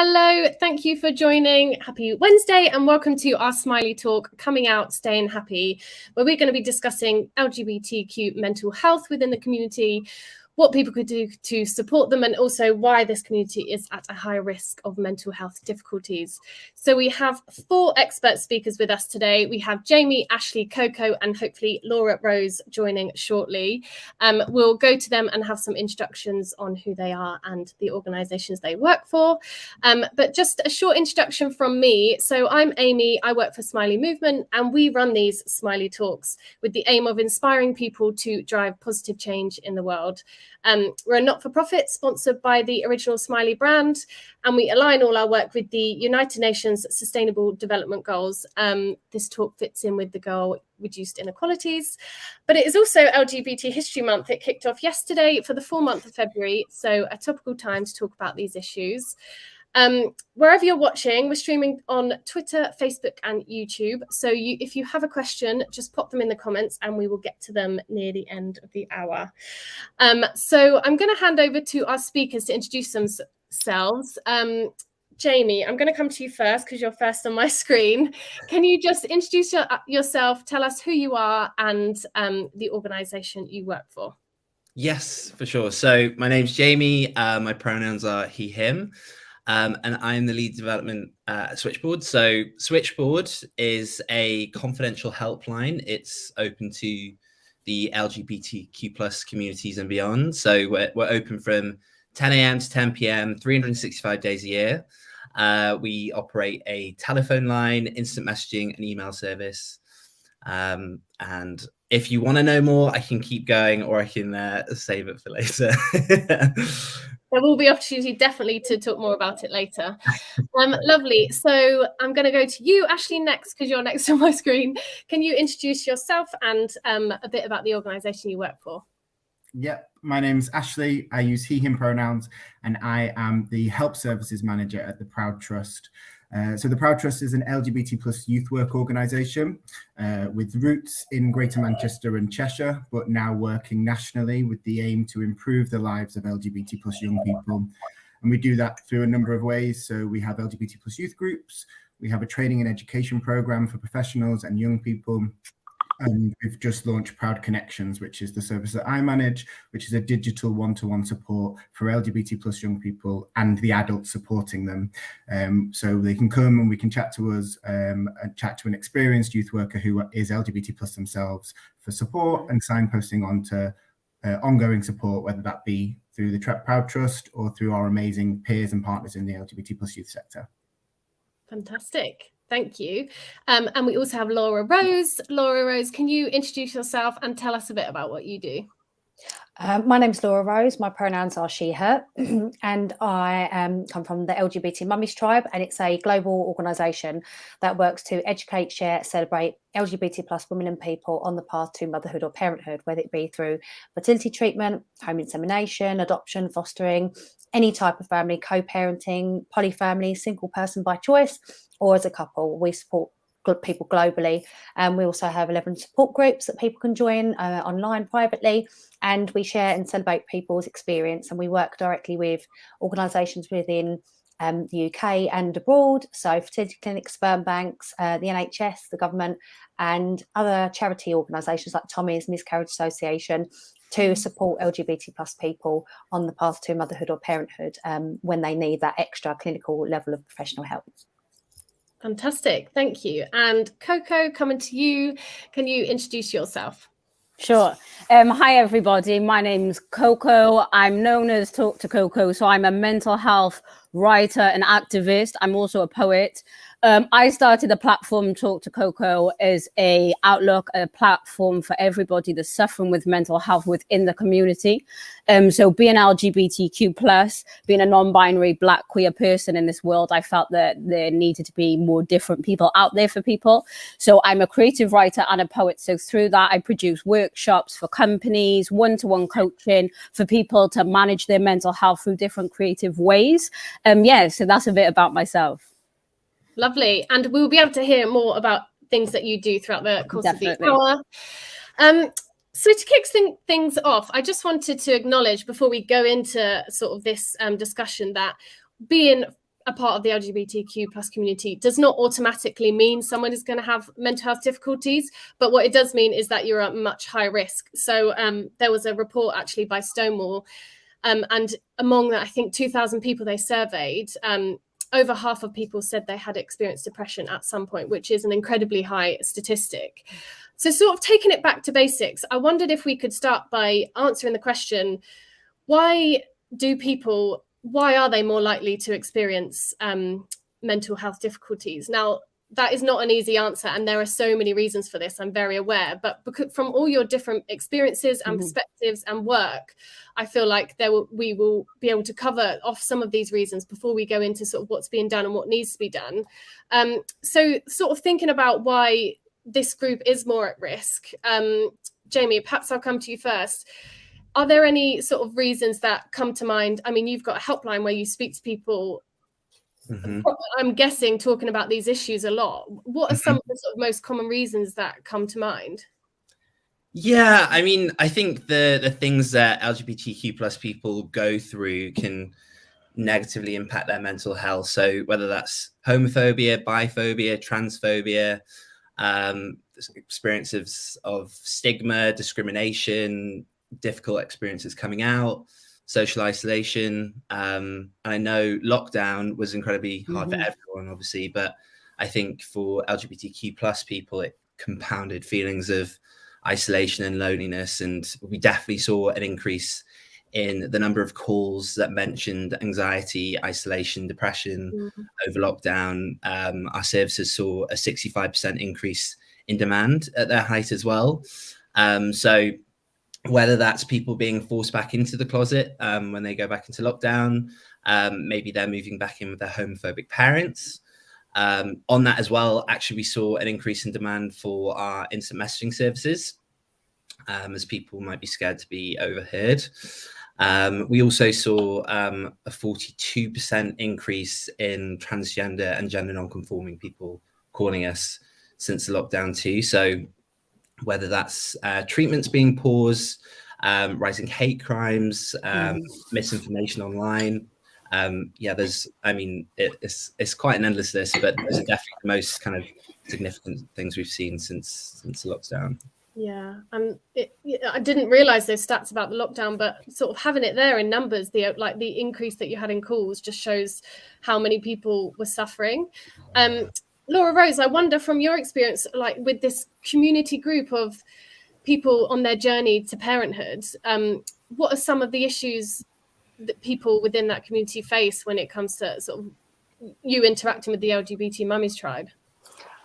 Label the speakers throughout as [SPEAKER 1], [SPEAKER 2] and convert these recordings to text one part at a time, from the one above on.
[SPEAKER 1] Hello, thank you for joining. Happy Wednesday and welcome to our Smiley Talk, Coming Out, Staying Happy, where we're going to be discussing LGBTQ mental health within the community, what people could do to support them, and also why this community is at a high risk of mental health difficulties. So we have 4 expert speakers with us today. We have Jamie, Ashley, Coco, and hopefully Laura Rose joining shortly. We'll go to them and have some introductions on who they are and the organisations they work for. But just a short introduction from me. So I'm Amy, I work for Smiley Movement, and we run these Smiley Talks with the aim of inspiring people to drive positive change in the world. We're a not-for-profit sponsored by the original Smiley brand, and we align all our work with the United Nations Sustainable Development Goals. This talk fits in with the goal reduced inequalities, but it is also LGBT History Month. It kicked off yesterday for the full month of February, so a topical time to talk about these issues. Wherever you're watching, we're streaming on Twitter, Facebook, and YouTube. So if you have a question, just pop them in the comments and we will get to them near the end of the hour. So I'm going to hand over to our speakers to introduce themselves. Jamie, I'm going to come to you first because you're first on my screen. Can you just introduce yourself, tell us who you are and the organisation you work for?
[SPEAKER 2] Yes, for sure. So my name's Jamie. My pronouns are he, him. And I'm the lead development at Switchboard. So Switchboard is a confidential helpline. It's open to the LGBTQ plus communities and beyond. So we're open from 10 a.m. to 10 p.m., 365 days a year. We operate a telephone line, instant messaging, and email service. And if you want to know more, I can keep going or I can save it for later.
[SPEAKER 1] There will be opportunity definitely to talk more about it later. Lovely. So I'm going to go to you, Ashley, next, because you're next on my screen. Can you introduce yourself and a bit about the organisation you work for?
[SPEAKER 3] Yep, my name's Ashley. I use he, him pronouns, and I am the Help Services Manager at the Proud Trust. So the Proud Trust is an LGBT plus youth work organisation with roots in Greater Manchester and Cheshire, but now working nationally with the aim to improve the lives of LGBT plus young people. And we do that through a number of ways. So we have LGBT plus youth groups, we have a training and education programme for professionals and young people. And we've just launched Proud Connections, which is the service that I manage, which is a digital one-to-one support for LGBT plus young people and the adults supporting them. So they can come and we can chat to us and chat to an experienced youth worker who is LGBT plus themselves for support and signposting onto ongoing support, whether that be through the Proud Trust or through our amazing peers and partners in the LGBT plus youth sector.
[SPEAKER 1] Fantastic. Thank you. And we also have Laura Rose. Laura Rose, can you introduce yourself and tell us a bit about what you do?
[SPEAKER 4] My name's Laura Rose. My pronouns are she, her, and I come from the LGBT Mummies Tribe, and it's a global organisation that works to educate, share, celebrate LGBT plus women and people on the path to motherhood or parenthood, whether it be through fertility treatment, home insemination, adoption, fostering, any type of family, co-parenting, polyfamily, single person by choice, or as a couple. We support people globally, and we also have 11 support groups that people can join online privately, and we share and celebrate people's experience, and we work directly with organisations within the UK and abroad, so fertility clinics, sperm banks, the NHS, the government, and other charity organisations like Tommy's Miscarriage Association to support LGBT plus people on the path to motherhood or parenthood when they need that extra clinical level of professional help.
[SPEAKER 1] Fantastic, thank you. And Coco, coming to you, can you introduce yourself?
[SPEAKER 5] Sure. Hi, everybody. My name's Coco. I'm known as Talk to Coco. So I'm a mental health writer and activist. I'm also a poet. I started the platform Talk to Coco as a outlook, a platform for everybody that's suffering with mental health within the community. So being LGBTQ plus, being a non-binary Black queer person in this world, I felt that there needed to be more different people out there for people. So I'm a creative writer and a poet. So through that, I produce workshops for companies, one-to-one coaching for people to manage their mental health through different creative ways. So that's a bit about myself.
[SPEAKER 1] Lovely. And we'll be able to hear more about things that you do throughout the course of the hour. So to kick things off, I just wanted to acknowledge before we go into sort of this discussion that being a part of the LGBTQ plus community does not automatically mean someone is going to have mental health difficulties, but what it does mean is that you're at much higher risk. So there was a report actually by Stonewall, and among that, I think 2,000 people they surveyed, over half of people said they had experienced depression at some point, which is an incredibly high statistic. So sort of taking it back to basics, I wondered if we could start by answering the question, why are they more likely to experience mental health difficulties? Now, that is not an easy answer, and there are so many reasons for this, I'm very aware, but from all your different experiences and perspectives and work, I feel like we will be able to cover off some of these reasons before we go into sort of what's being done and what needs to be done. So sort of thinking about why this group is more at risk. Jamie, perhaps I'll come to you first. Are there any sort of reasons that come to mind? I mean, you've got a helpline where you speak to people, I'm guessing, talking about these issues a lot. What are some of the sort of most common reasons that come to mind?
[SPEAKER 2] Yeah, I mean, I think the things that LGBTQ plus people go through can negatively impact their mental health. So whether that's homophobia, biphobia, transphobia, experiences of stigma, discrimination, difficult experiences coming out, social isolation. And I know lockdown was incredibly hard for everyone, obviously, but I think for LGBTQ plus people, it compounded feelings of isolation and loneliness. And we definitely saw an increase in the number of calls that mentioned anxiety, isolation, depression over lockdown. Our services saw a 65% increase in demand at their height as well. So whether that's people being forced back into the closet when they go back into lockdown, maybe they're moving back in with their homophobic parents. On that as well, actually, we saw an increase in demand for our instant messaging services, as people might be scared to be overheard. We also saw a 42% increase in transgender and gender non-conforming people calling us since the lockdown too. So whether that's treatments being paused, rising hate crimes, misinformation online. It's quite an endless list, but those are definitely the most kind of significant things we've seen since the lockdown.
[SPEAKER 1] Yeah, I didn't realize those stats about the lockdown, but sort of having it there in numbers, the increase that you had in calls just shows how many people were suffering. Laura Rose, I wonder from your experience, like with this community group of people on their journey to parenthood, what are some of the issues that people within that community face when it comes to sort of you interacting with the LGBT Mummies tribe?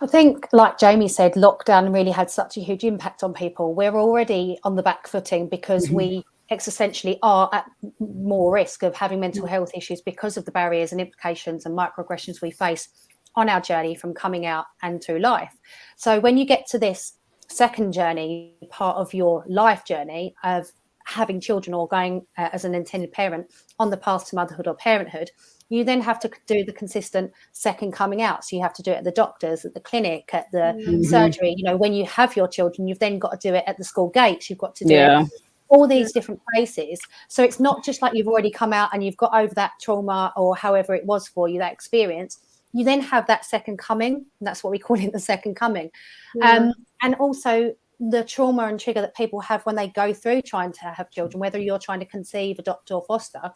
[SPEAKER 4] I think, like Jamie said, lockdown really had such a huge impact on people. We're already on the back footing because we existentially are at more risk of having mental health issues because of the barriers and implications and microaggressions we face on our journey from coming out and through life. So when you get to this second journey, part of your life journey of having children or going as an intended parent on the path to motherhood or parenthood, you then have to do the consistent second coming out. So you have to do it at the doctors, at the clinic, at the surgery. You know, when you have your children, you've then got to do it at the school gates. You've got to do it all these different places. So it's not just like you've already come out and you've got over that trauma or however it was for you, that experience. You then have that second coming. And that's what we call it, the second coming. And also the trauma and trigger that people have when they go through trying to have children, whether you're trying to conceive, adopt or foster,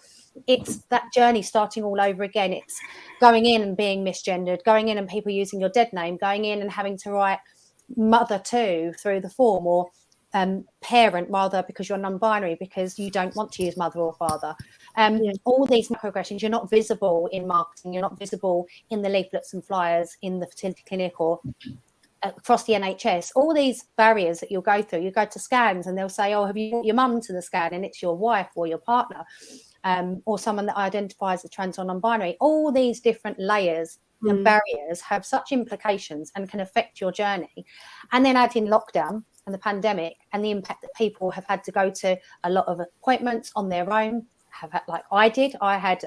[SPEAKER 4] it's that journey starting all over again. It's going in and being misgendered, going in and people using your dead name, going in and having to write mother to through the form, or parent rather because you're non-binary, because you don't want to use mother or father. All these microaggressions, you're not visible in marketing, you're not visible in the leaflets and flyers in the fertility clinic or across the NHS. All these barriers that you'll go through, you go to scans and they'll say, oh, have you brought your mum to the scan? And it's your wife or your partner, or someone that identifies as trans or non-binary. All these different layers and barriers have such implications and can affect your journey. And then add in lockdown and the pandemic and the impact that people have had to go to a lot of appointments on their own, have had, like I did. I had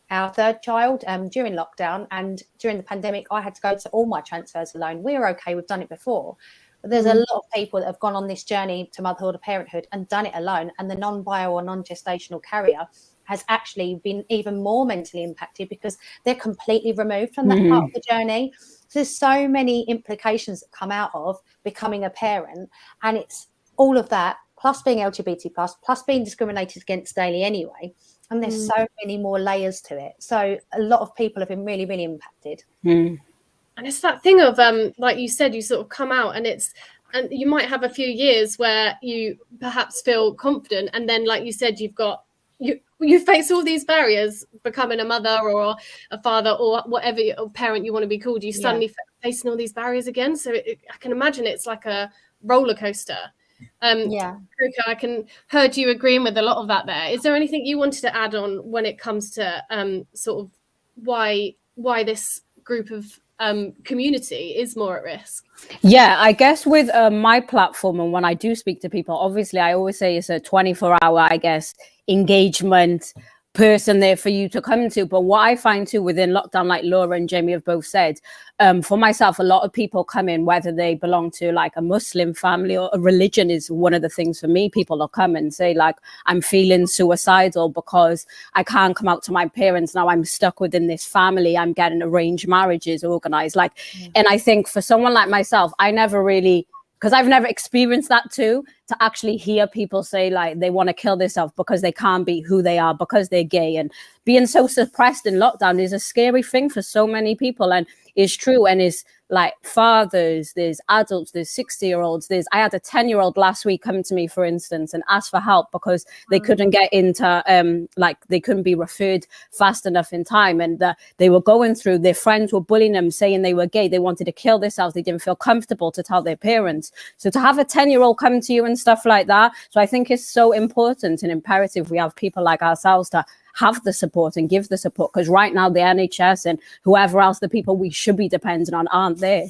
[SPEAKER 4] our third child during lockdown, and during the pandemic I had to go to all my transfers alone. We were okay, we've done it before, But there's a lot of people that have gone on this journey to motherhood or parenthood and done it alone, and the non-bio or non-gestational carrier has actually been even more mentally impacted because they're completely removed from that part of the journey. So there's so many implications that come out of becoming a parent, and it's all of that plus being LGBT plus being discriminated against daily anyway. And there's so many more layers to it. So a lot of people have been really, really impacted.
[SPEAKER 1] And it's that thing of, like you said, you sort of come out and you might have a few years where you perhaps feel confident. And then, like you said, you face all these barriers, becoming a mother or a father or whatever parent you want to be called. You suddenly facing all these barriers again. So I can imagine it's like a roller coaster. Coco, I can heard you agreeing with a lot of that there. Is there anything you wanted to add on when it comes to sort of why this group of community is more at risk?
[SPEAKER 5] Yeah, I guess with my platform, and when I do speak to people, obviously I always say it's a 24-hour, I guess, engagement person there for you to come to. But what I find too within lockdown, like Laura and Jamie have both said, for myself, a lot of people come in, whether they belong to like a Muslim family or a religion is one of the things for me. People will come and say like, I'm feeling suicidal because I can't come out to my parents. Now I'm stuck within this family. I'm getting arranged marriages organized. Like, and I think for someone like myself, I never really, because I've never experienced that too, to actually hear people say like they want to kill themselves because they can't be who they are, because they're gay. And being so suppressed in lockdown is a scary thing for so many people. And it's true. And it's like fathers, there's adults, there's 60-year-olds. I had a 10-year-old last week come to me, for instance, and ask for help because they couldn't get into, they couldn't be referred fast enough in time. And they were going through, their friends were bullying them, saying they were gay. They wanted to kill themselves. They didn't feel comfortable to tell their parents. So to have a 10-year-old come to you and stuff like that. So I think it's so important and imperative we have people like ourselves to have the support and give the support, because right now the NHS and whoever else, the people we should be dependent on, aren't there.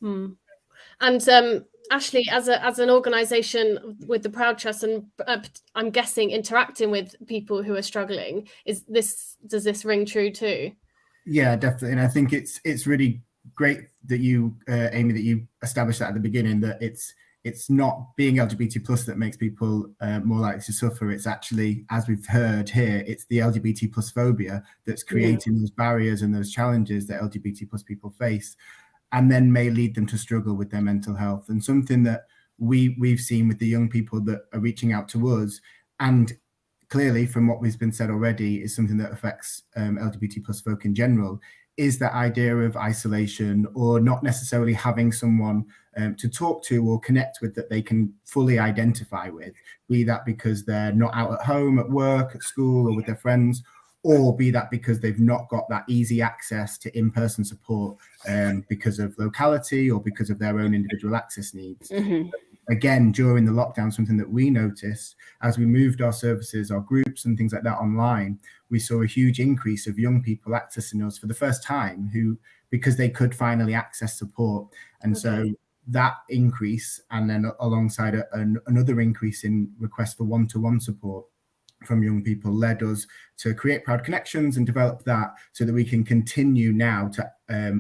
[SPEAKER 1] And Ashley, as an organisation with the Proud Trust, and I'm guessing interacting with people who are struggling, does this ring true too? Yeah, definitely. And I think it's really great that you, Amy, that you established that at the beginning, that it's not being LGBT plus that makes people more likely to suffer. It's actually, as we've heard here, it's the LGBT plus phobia that's creating those barriers and those challenges that LGBT plus people face, and then may lead them to struggle with their mental health. And something that we've seen with the young people that are reaching out to us, and clearly from what has been said already, is something that affects LGBT plus folk in general, is that idea of isolation, or not necessarily having someone to talk to or connect with that they can fully identify with, be that because they're not out at home, at work, at school, or with their friends, or be that because they've not got that easy access to in-person support because of locality or because of their own individual access needs. Again, during the lockdown, something that we noticed as we moved our services, our groups and things like that online, we saw a huge increase of young people accessing us for the first time, because they could finally access support. And so that increase, and then alongside another increase in requests for one-to-one support from young people, led us to create Proud Connections and develop that so that we can continue now to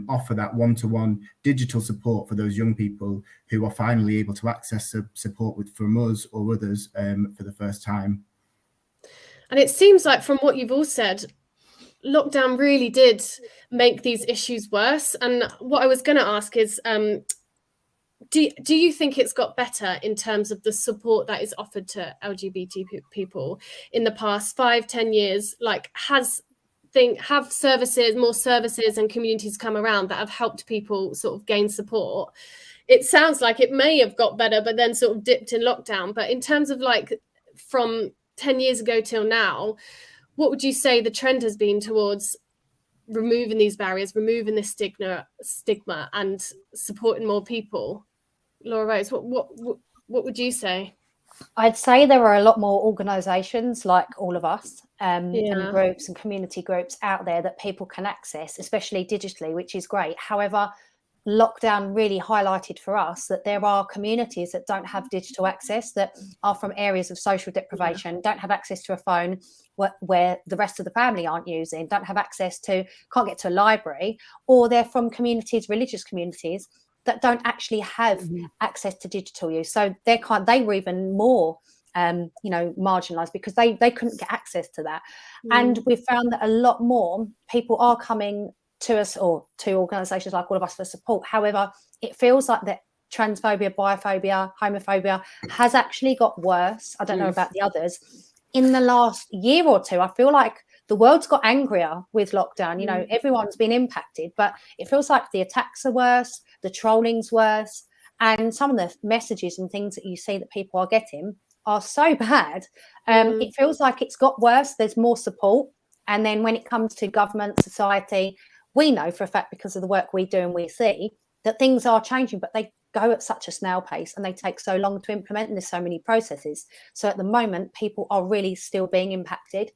[SPEAKER 1] offer that one-to-one digital support for those young people who are finally able to access support from us or others for the first time. And it seems like from what you've all said, lockdown really did make these issues worse. And what I was going to ask is, do you think it's got better in terms of the support that is offered to LGBT people in the past 5-10 years? Like, have more services and communities come around that have helped people sort of gain support? It sounds like it may have got better, but then sort of dipped in lockdown. But in terms of like from 10 years ago till now, what would you say the trend has been towards removing these barriers, removing this stigma and supporting more people? Laura Rose, what would you say?
[SPEAKER 4] I'd say there are a lot more organisations like all of us and groups and community groups out there that people can access, especially digitally, which is great. However, lockdown really highlighted for us that there are communities that don't have digital access, that are from areas of social deprivation, don't have access to a phone where the rest of the family aren't using, can't get to a library, or they're from communities, religious communities, that don't actually have access to digital use. So they were even more marginalized because they couldn't get access to that. And we've found that a lot more people are coming to us or to organizations like All of Us for support. However, it feels like that transphobia, biophobia, homophobia has actually got worse. I don't know about the others. In the last year or two, I feel like the world's got angrier with lockdown. Everyone's been impacted, but it feels like the attacks are worse, the trolling's worse, and some of the messages and things that you see that people are getting are so bad. It feels like it's got worse. There's more support. And then when it comes to government, society, we know for a fact, because of the work we do and we see, that things are changing, but they go at such a snail pace and they take so long to implement, and there's so many processes. So at the moment, people are really still being impacted.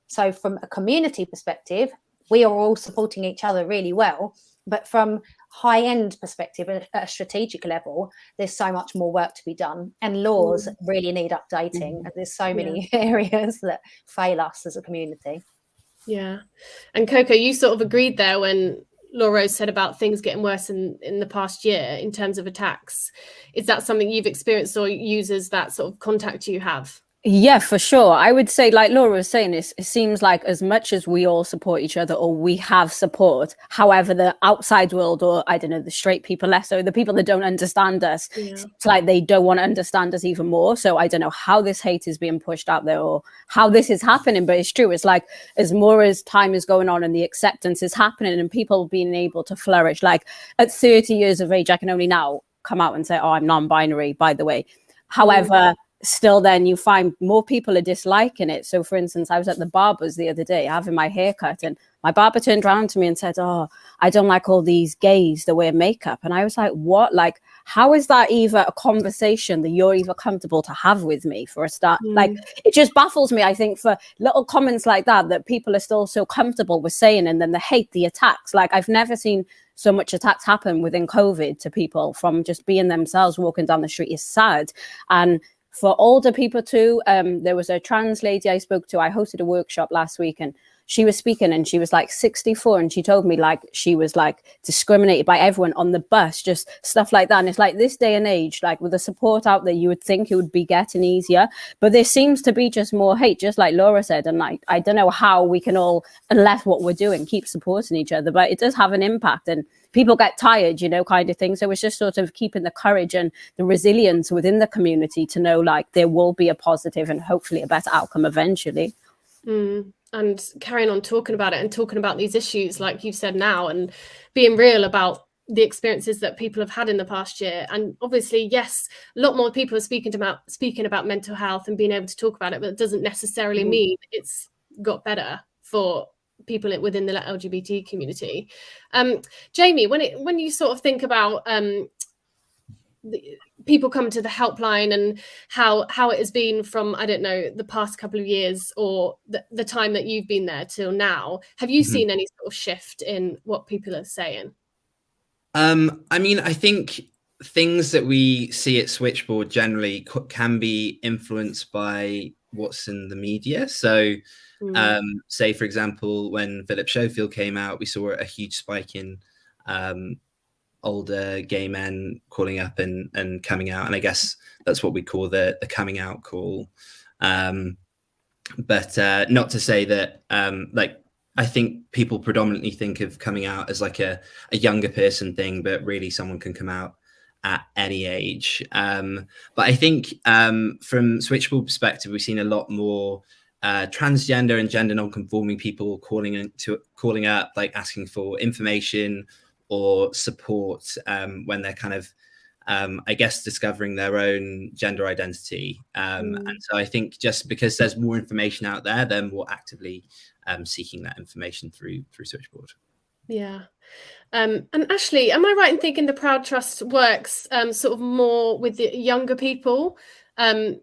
[SPEAKER 4] So from a community perspective, we are all supporting each other really well. But from high-end perspective, at a strategic level, there's so much more work to be done, and laws really need updating. And there's so many areas that fail us as a community.
[SPEAKER 1] Yeah. And Coco, you sort of agreed there when Laura said about things getting worse in the past year in terms of attacks. Is that something you've experienced, or users that sort of contact you have?
[SPEAKER 5] Yeah, for sure. I would say, like Laura was saying, it seems like as much as we all support each other, or we have support, however, the outside world, or I don't know, the straight people less, so the people that don't understand us, it's like they don't want to understand us even more. So I don't know how this hate is being pushed out there or how this is happening, but it's true. It's like as more as time is going on and the acceptance is happening and people being able to flourish, like at 30 years of age, I can only now come out and say, oh, I'm non-binary, by the way. However, still then you find more people are disliking it. So for instance, I was at the barber's the other day having my hair cut, and my barber turned around to me and said, oh, I don't like all these gays that wear makeup. And I was like, what? Like, how is that even a conversation that you're even comfortable to have with me for a start? Like, it just baffles me, I think, for little comments like that people are still so comfortable with saying, and then the hate, the attacks. Like, I've never seen so much attacks happen within COVID to people from just being themselves walking down the street. Is sad. And for older people too, there was a trans lady I spoke to. I hosted a workshop last week, and she was speaking, and she was like 64, and she told me like she was like discriminated by everyone on the bus, just stuff like that. And it's like this day and age, like with the support out there, you would think it would be getting easier, but there seems to be just more hate, just like Laura said. And like, I don't know how we can all, unless what we're doing, keep supporting each other, but it does have an impact, and people get tired, kind of thing. So it's just sort of keeping the courage and the resilience within the community to know like there will be a positive and hopefully a better outcome eventually.
[SPEAKER 1] And carrying on talking about it and talking about these issues, like you've said now, and being real about the experiences that people have had in the past year. And obviously, yes, a lot more people are speaking about mental health and being able to talk about it, but it doesn't necessarily mean it's got better for people within the LGBT community. Jamie, when you sort of think about people come to the helpline and how it has been from, I don't know, the past couple of years or the time that you've been there till now, have you seen any sort of shift in what people are saying?
[SPEAKER 2] I mean, I think things that we see at Switchboard generally can be influenced by what's in the media. So say, for example, when Philip Schofield came out, we saw a huge spike in older gay men calling up and coming out. And I guess that's what we call the coming out call. But not to say that, like, I think people predominantly think of coming out as like a younger person thing, but really someone can come out at any age. But I think from Switchboard perspective, we've seen a lot more transgender and gender non-conforming people calling up, like asking for information or support when they're kind of, I guess, discovering their own gender identity. And so I think just because there's more information out there, they're more actively seeking that information through Switchboard.
[SPEAKER 1] Yeah. And Ashley, am I right in thinking the Proud Trust works sort of more with the younger people? And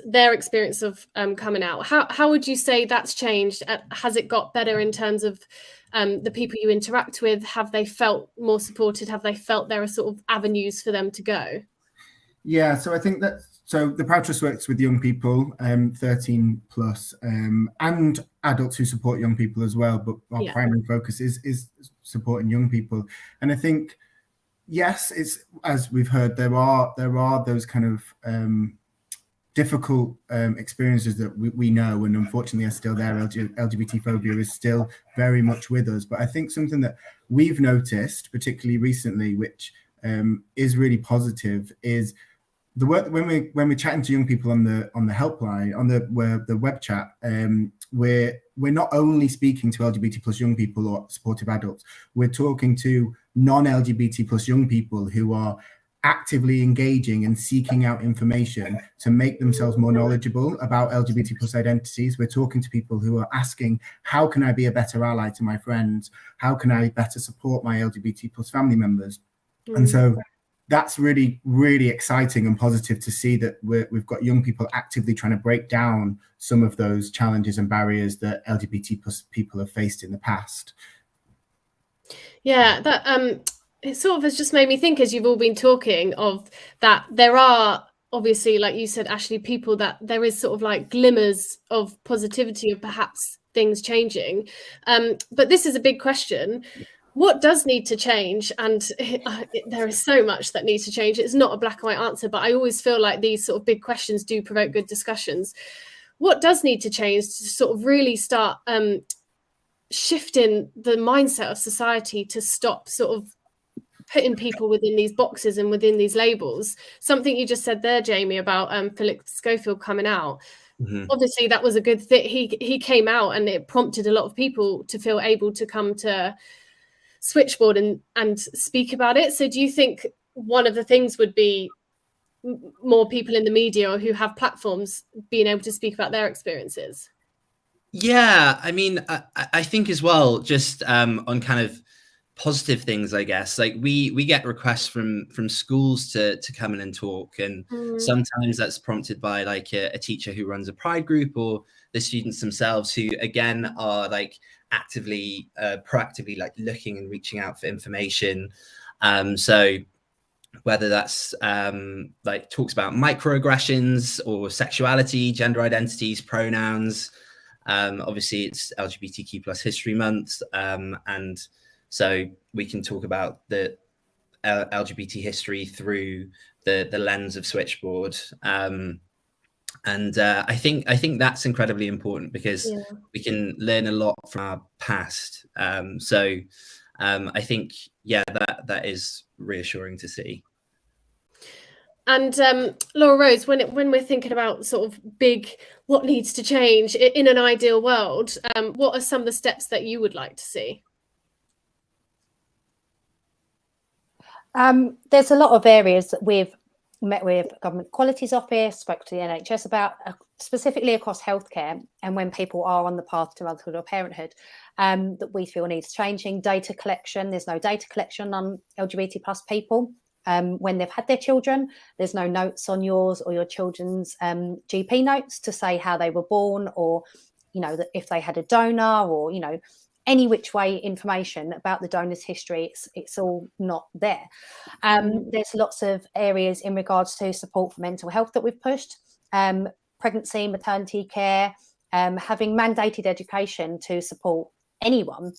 [SPEAKER 1] their experience of coming out, how would you say that's changed? Has it got better in terms of the people you interact with? Have they felt more supported? Have they felt there are sort of avenues for them to go?
[SPEAKER 3] Yeah, so I think that the Proud Trust works with young people, 13 plus, and adults who support young people as well. But our primary focus is supporting young people. And I think yes, it's, as we've heard, there are those kind of difficult experiences that we know, and unfortunately are still there. LGBT phobia is still very much with us. But I think something that we've noticed, particularly recently, which is really positive, is the work when we're chatting to young people on the helpline, on the web chat. We're not only speaking to LGBT plus young people or supportive adults. We're talking to non-LGBT plus young people who are actively engaging and seeking out information to make themselves more knowledgeable about LGBT plus identities. We're talking to people who are asking, how can I be a better ally to my friends? How can I better support my LGBT plus family members? And so that's really, really exciting and positive to see that we've got young people actively trying to break down some of those challenges and barriers that LGBT plus people have faced in the past.
[SPEAKER 1] Yeah, that it sort of has just made me think, as you've all been talking, of that there are obviously, like you said, Ashley, people that there is sort of like glimmers of positivity of perhaps things changing. But this is a big question. What does need to change? And there is so much that needs to change. It's not a black and white answer, but I always feel like these sort of big questions do provoke good discussions. What does need to change to sort of really start shifting the mindset of society to stop sort of putting people within these boxes and within these labels? Something you just said there, Jamie, about Philip Schofield coming out. Obviously that was a good thing. He came out and it prompted a lot of people to feel able to come to Switchboard and speak about it. So do you think one of the things would be more people in the media or who have platforms being able to speak about their experiences?
[SPEAKER 2] Yeah, I mean, I think as well, just on kind of positive things, I guess, like we get requests from schools to come in and talk, and sometimes that's prompted by like a teacher who runs a pride group, or the students themselves who again are like actively proactively like looking and reaching out for information. So whether that's like talks about microaggressions or sexuality, gender identities, pronouns. Obviously it's LGBTQ plus History Month, and so we can talk about the LGBT history through the lens of Switchboard. And I think that's incredibly important because we can learn a lot from our past. So I think, yeah, that is reassuring to see.
[SPEAKER 1] And Laura Rose, when we're thinking about sort of big, what needs to change in an ideal world, what are some of the steps that you would like to see?
[SPEAKER 4] There's a lot of areas that we've met with Government Qualities Office, spoke to the NHS about, specifically across healthcare, and when people are on the path to motherhood or parenthood, that we feel needs changing. Data collection, there's no data collection on LGBT plus people. When they've had their children, there's no notes on yours or your children's GP notes to say how they were born, or, you know, that if they had a donor, or, you know, any which way information about the donor's history, it's all not there. There's lots of areas in regards to support for mental health that we've pushed. Pregnancy, maternity care, having mandated education to support anyone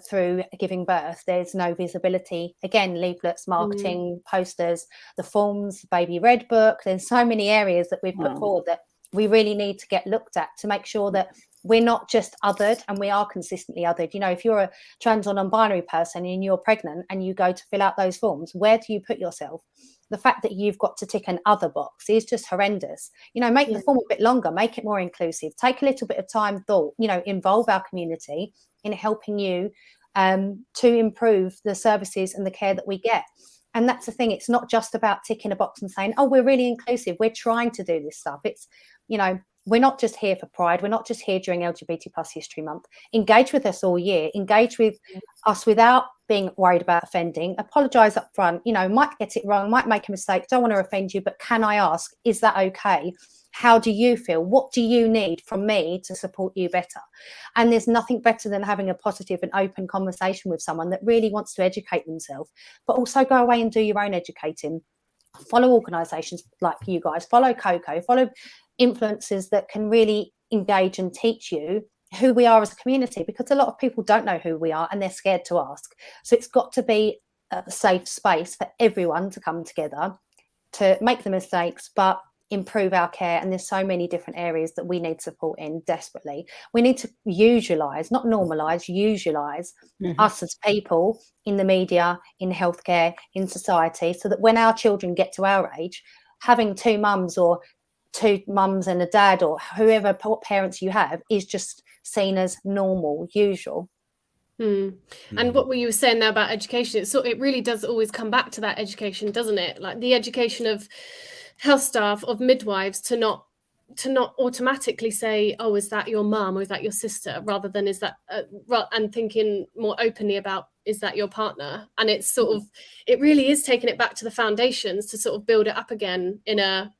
[SPEAKER 4] through giving birth. There's no visibility. Again, leaflets, marketing, posters, the forms, Baby Red Book. There's so many areas that we've put forward that we really need to get looked at to make sure that we're not just othered, and we are consistently othered. You know, if you're a trans or non-binary person and you're pregnant and you go to fill out those forms, where do you put yourself? The fact that you've got to tick an other box is just horrendous. You know, make the form a bit longer, make it more inclusive, take a little bit of time, thought, you know, involve our community in helping you to improve the services and the care that we get. And that's the thing. It's not just about ticking a box and saying, oh, we're really inclusive, we're trying to do this stuff. It's, you know, we're not just here for Pride. We're not just here during LGBT plus History Month. Engage with us all year. Engage with us without being worried about offending. Apologise up front. You know, might get it wrong, might make a mistake. Don't want to offend you, but can I ask, is that okay? How do you feel? What do you need from me to support you better? And there's nothing better than having a positive and open conversation with someone that really wants to educate themselves, but also go away and do your own educating. Follow organisations like you guys, follow Coco, follow influencers that can really engage and teach you who we are as a community, because a lot of people don't know who we are and they're scared to ask. So it's got to be a safe space for everyone to come together to make the mistakes, but improve our care. And there's so many different areas that we need support in desperately. We need to usualize, not normalize, usualize us as people in the media, in healthcare, in society, so that when our children get to our age, having two mums or two mums and a dad or whoever parents you have is just seen as normal, usual.
[SPEAKER 1] And what were you saying there about education? It really does always come back to that education, doesn't it? Like the education of health staff, of midwives, to not automatically say, oh, is that your mum or is that your sister, rather than is that and thinking more openly about, is that your partner? And it's sort of, it really is taking it back to the foundations to sort of build it up again in a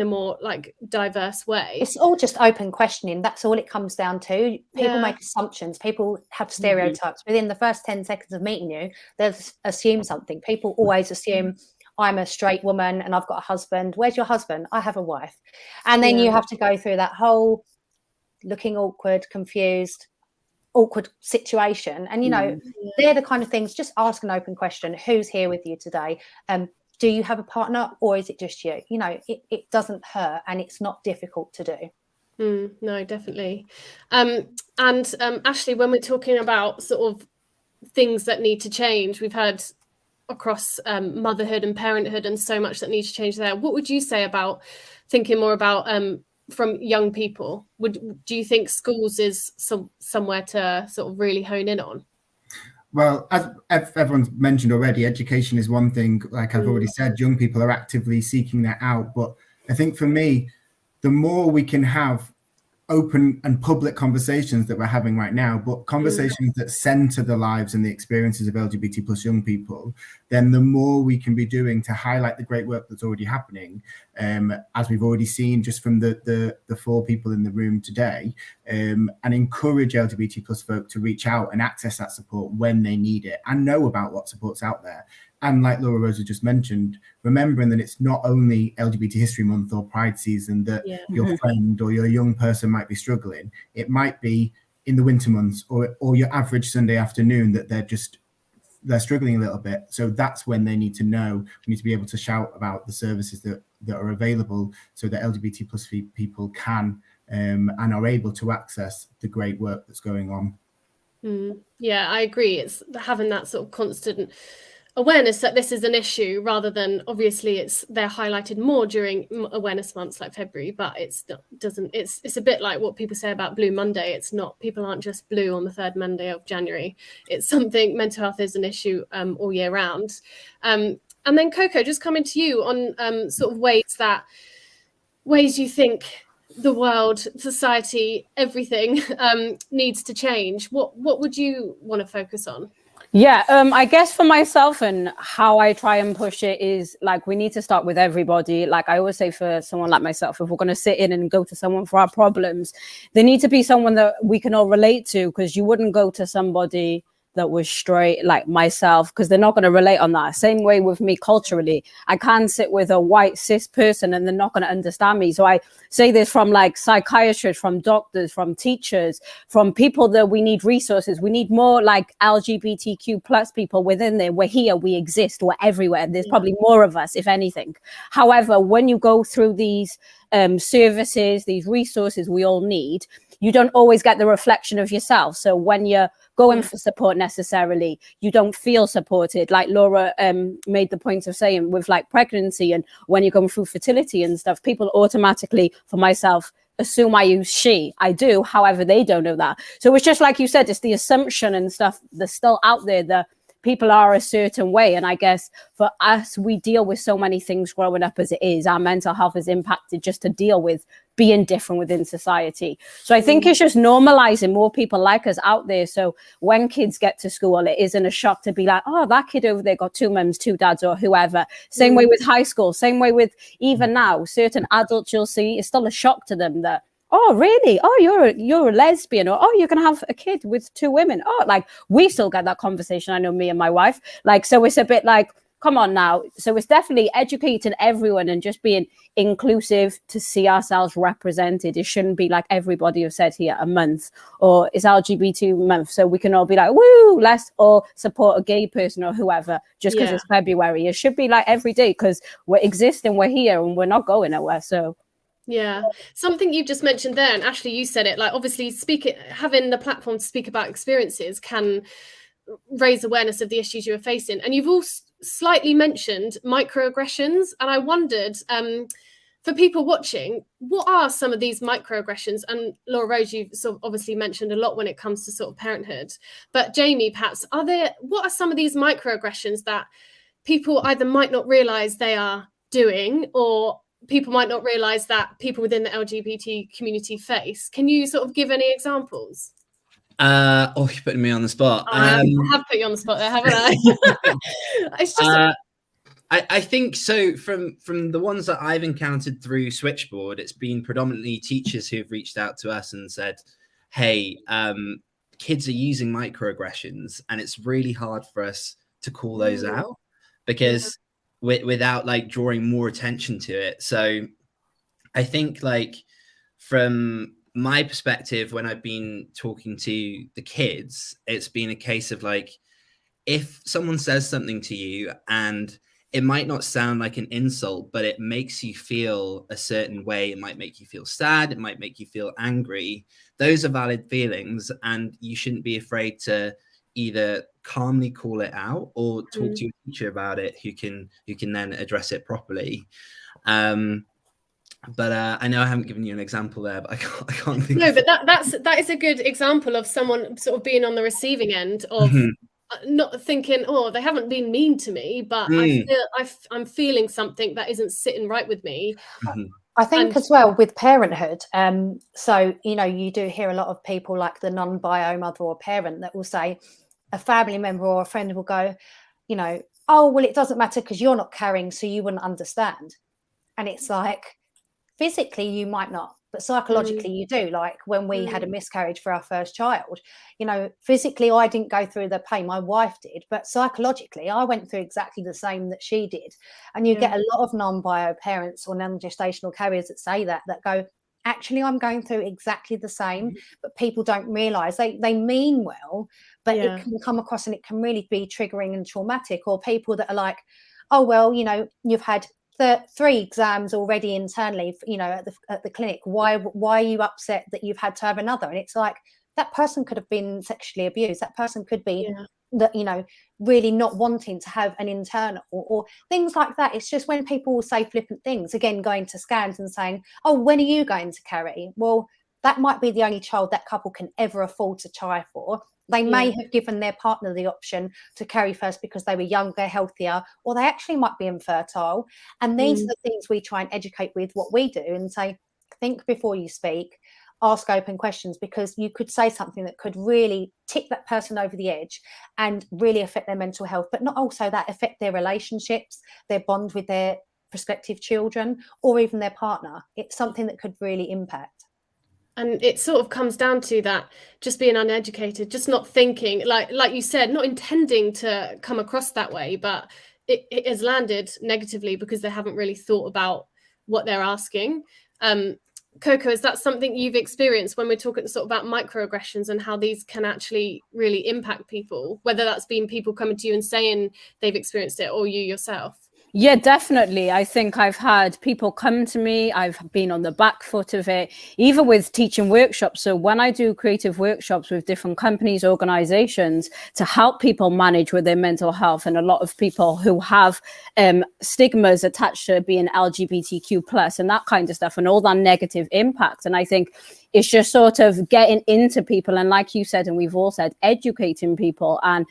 [SPEAKER 1] more like diverse way.
[SPEAKER 4] It's all just open questioning. That's all it comes down to. People make assumptions. People have stereotypes. Within the first 10 seconds of meeting you, they'll assume something. People always assume, I'm a straight woman and I've got a husband. Where's your husband? I have a wife. And then you have to go through that whole looking awkward, confused, awkward situation. And, you know, they're the kind of things, just ask an open question. Who's here with you today? Do you have a partner or is it just you? You know, it doesn't hurt and it's not difficult to do.
[SPEAKER 1] No, definitely. And Ashley, when we're talking about sort of things that need to change, we've heard across motherhood and parenthood and so much that needs to change there. What would you say about thinking more about from young people? Do you think schools is somewhere to sort of really hone in on?
[SPEAKER 3] Well, as everyone's mentioned already, education is one thing. Like I've already said, young people are actively seeking that out. But I think for me, the more we can have open and public conversations that we're having right now, but conversations that center the lives and the experiences of LGBT plus young people, then the more we can be doing to highlight the great work that's already happening, as we've already seen just from the 4 people in the room today, and encourage LGBT plus folk to reach out and access that support when they need it and know about what support's out there. And like Laura Rosa just mentioned, remembering that it's not only LGBT History Month or Pride season that your friend or your young person might be struggling. It might be in the winter months or your average Sunday afternoon that they're struggling a little bit. So that's when they need to know. We need to be able to shout about the services that are available so that LGBT plus people can and are able to access the great work that's going on.
[SPEAKER 1] Yeah, I agree. It's having that sort of constant awareness that this is an issue, rather than, obviously they're highlighted more during awareness months like February, but it's a bit like what people say about Blue Monday. It's not, people aren't just blue on the third Monday of January. It's something, mental health is an issue all year round. And then Coco, just coming to you on sort of ways you think the world, society, everything needs to change. What would you want to focus on?
[SPEAKER 5] Yeah, I guess for myself and how I try and push it is like, we need to start with everybody. Like I always say, for someone like myself, if we're going to sit in and go to someone for our problems, they need to be someone that we can all relate to, because you wouldn't go to somebody that was straight like myself, because they're not going to relate on that. Same way with me culturally. I can't sit with a white cis person and they're not going to understand me. So I say this from like psychiatrists, from doctors, from teachers, from people that we need resources. We need more like LGBTQ plus people within there. We're here, we exist, we're everywhere. There's probably more of us, if anything. However, when you go through these services, these resources we all need, you don't always get the reflection of yourself. So when you're going for support necessarily, you don't feel supported. Like Laura made the point of saying with like pregnancy and when you're going through fertility and stuff, people automatically, for myself, assume I use she. I do, however, they don't know that. So it's just like you said, it's the assumption and stuff that's still out there that people are a certain way. And I guess for us, we deal with so many things growing up as it is. Our mental health is impacted just to deal with being different within society. So I think it's just normalizing more people like us out there. So when kids get to school, it isn't a shock to be like, oh, that kid over there got 2 mums, 2 dads, or whoever. Same way with high school, same way with even now, certain adults you'll see, it's still a shock to them that, oh, really? Oh, you're a lesbian, or oh, you're gonna have a kid with 2 women. Oh, like we still get that conversation. I know me and my wife. Like, so it's a bit like come on now. So it's definitely educating everyone and just being inclusive to see ourselves represented. It shouldn't be like everybody have said here a month, or it's LGBT month, so we can all be like, woo, let's all support a gay person or whoever just because it's February. It should be like every day, because we're existing, we're here, and we're not going nowhere. So
[SPEAKER 1] yeah, something you've just mentioned there, and Ashley, you said it, like obviously having the platform to speak about experiences can raise awareness of the issues you are facing. And you've also slightly mentioned microaggressions, and I wondered, for people watching, what are some of these microaggressions? And Laura Rose, you've sort of obviously mentioned a lot when it comes to sort of parenthood, but Jamie, perhaps, what are some of these microaggressions that people either might not realize they are doing, or people might not realize that people within the LGBT community face? Can you sort of give any examples?
[SPEAKER 2] You're putting me on the spot.
[SPEAKER 1] I have put you on the spot there, haven't I? It's just
[SPEAKER 2] I think so. From the ones that I've encountered through Switchboard, it's been predominantly teachers who've reached out to us and said, hey, kids are using microaggressions, and it's really hard for us to call those out, because without like drawing more attention to it. So I think, like, from my perspective, when I've been talking to the kids, it's been a case of like, if someone says something to you and it might not sound like an insult, but it makes you feel a certain way, it might make you feel sad, it might make you feel angry, those are valid feelings, and you shouldn't be afraid to either calmly call it out or talk to your teacher about it, who can then address it properly. But I know I haven't given you an example there, but I can't think.
[SPEAKER 1] No, but that is a good example of someone sort of being on the receiving end of not thinking, oh, they haven't been mean to me, but I'm feeling something that isn't sitting right with me.
[SPEAKER 4] I think as well with parenthood, so, you know, you do hear a lot of people like the non-bio mother or parent that will say, a family member or a friend will go, you know, oh, well, it doesn't matter because you're not carrying, so you wouldn't understand. And it's like, physically you might not, but psychologically you do. Like when we had a miscarriage for our first child, you know, physically I didn't go through the pain, my wife did, but psychologically I went through exactly the same that she did. And you get a lot of non-bio parents or non-gestational carriers that say that go, actually I'm going through exactly the same, but people don't realize they mean well, but it can come across and it can really be triggering and traumatic. Or people that are like, oh, well, you know, you've had 3 exams already internally, you know, at the clinic. Why are you upset that you've had to have another? And it's like, that person could have been sexually abused. That person could be that, you know, really not wanting to have an internal or things like that. It's just when people will say flippant things, again, going to scans and saying, oh, when are you going to carry? Well, that might be the only child that couple can ever afford to try for. They may have given their partner the option to carry first because they were younger, healthier, or they actually might be infertile. And these are the things we try and educate with what we do and say, think before you speak, ask open questions, because you could say something that could really tip that person over the edge and really affect their mental health, but not also that affect their relationships, their bond with their prospective children, or even their partner. It's something that could really impact.
[SPEAKER 1] And it sort of comes down to that, just being uneducated, just not thinking, like you said, not intending to come across that way, but it has landed negatively because they haven't really thought about what they're asking. Coco, is that something you've experienced when we're talking sort of about microaggressions and how these can actually really impact people, whether that's been people coming to you and saying they've experienced it or you yourself?
[SPEAKER 5] Yeah, definitely. I think I've had people come to me. I've been on the back foot of it, even with teaching workshops. So when I do creative workshops with different companies, organizations to help people manage with their mental health, and a lot of people who have stigmas attached to being LGBTQ plus and that kind of stuff and all that negative impact. And I think it's just sort of getting into people. And like you said, and we've all said, educating people. And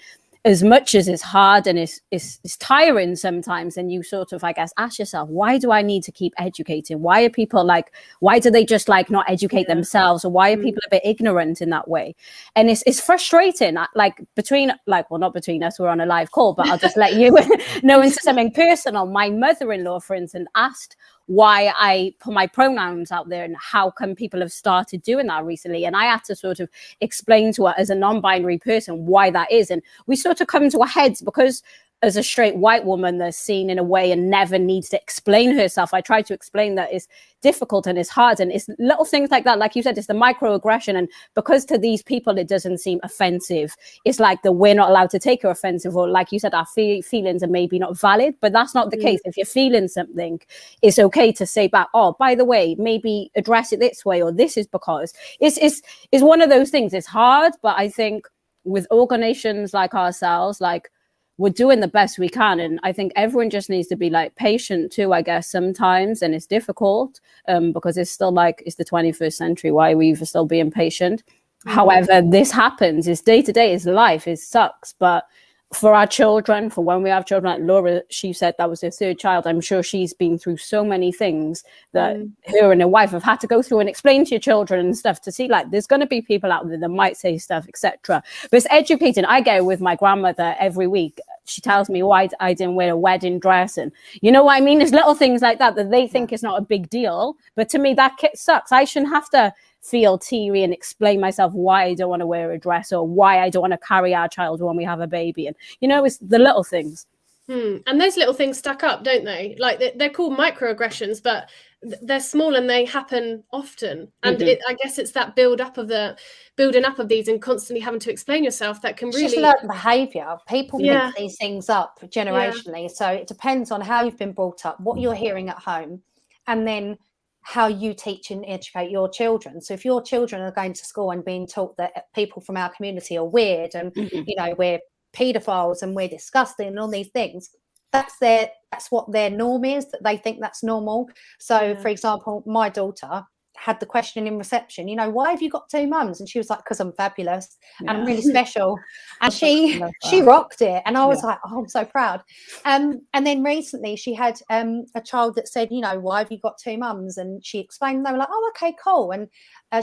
[SPEAKER 5] as much as it's hard and it's tiring sometimes, and you sort of, I guess, ask yourself, why do I need to keep educating? Why are people like, why do they just like not educate themselves? Or why are people a bit ignorant in that way? And it's frustrating, like between, like, well, not between us, we're on a live call, but I'll just let you know into something personal. My mother-in-law, for instance, asked why I put my pronouns out there and how come people have started doing that recently. And I had to sort of explain to her as a non-binary person why that is. And we sort of come to our heads because as a straight white woman that's seen in a way and never needs to explain herself, I try to explain that it's difficult and it's hard, and it's little things like that. Like you said, it's the microaggression, and because to these people it doesn't seem offensive, it's like that we're not allowed to take it offensive, or like you said, our feelings are maybe not valid. But that's not the case. If you're feeling something, it's okay to say back, oh, by the way, maybe address it this way, or this is because it's one of those things. It's hard, but I think with organizations like ourselves, like, we're doing the best we can. And I think everyone just needs to be like patient too, I guess, sometimes. And it's difficult because it's still like, it's the 21st century. Why are we still being patient? However, this happens. It's day to day, it's life, it sucks. But for our children, for when we have children, like Laura, she said that was her third child. I'm sure she's been through so many things that her and her wife have had to go through and explain to your children and stuff, to see like there's going to be people out there that might say stuff, etc. But it's educating. I go with my grandmother every week. She tells me why I didn't wear a wedding dress, and you know what I mean? There's little things like that that they think is not a big deal, but to me that kid sucks. I shouldn't have to feel teary and explain myself why I don't want to wear a dress, or why I don't want to carry our child when we have a baby. And you know, it's the little things.
[SPEAKER 1] And those little things stack up, don't they? Like they're called microaggressions, but they're small and they happen often. And I guess it's that building up of these and constantly having to explain yourself that can really...
[SPEAKER 4] It's just learned behaviour. People pick these things up generationally. So it depends on how you've been brought up, what you're hearing at home, and then how you teach and educate your children. So if your children are going to school and being taught that people from our community are weird and, you know, we're pedophiles and we're disgusting and all these things, that's what their norm is, that they think that's normal. So for example, my daughter had the question in reception, you know, why have you got two mums? And she was like, because I'm fabulous and I'm really special. And she rocked it, and I was like, oh, I'm so proud. And then recently she had a child that said, you know, why have you got two mums? And she explained, and they were like, oh, okay, cool. And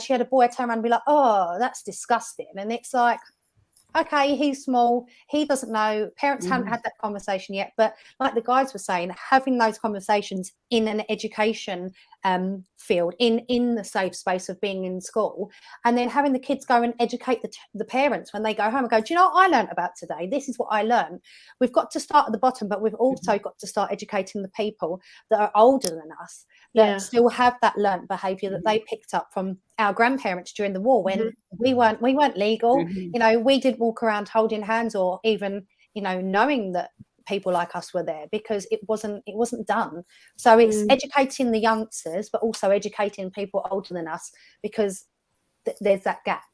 [SPEAKER 4] she had a boy turn around and be like, oh, that's disgusting. And it's like, okay, he's small, he doesn't know, parents haven't had that conversation yet. But like the guys were saying, having those conversations in an education field, in the safe space of being in school, and then having the kids go and educate the parents when they go home and go, do you know what I learned about today? This is what I learned. We've got to start at the bottom, but we've also got to start educating the people that are older than us, that still have that learnt behaviour that they picked up from our grandparents during the war, when we weren't legal. You know, we didn't walk around holding hands, or even, you know, knowing that people like us were there, because it wasn't done. So it's educating the youngsters, but also educating people older than us, because there's that gap.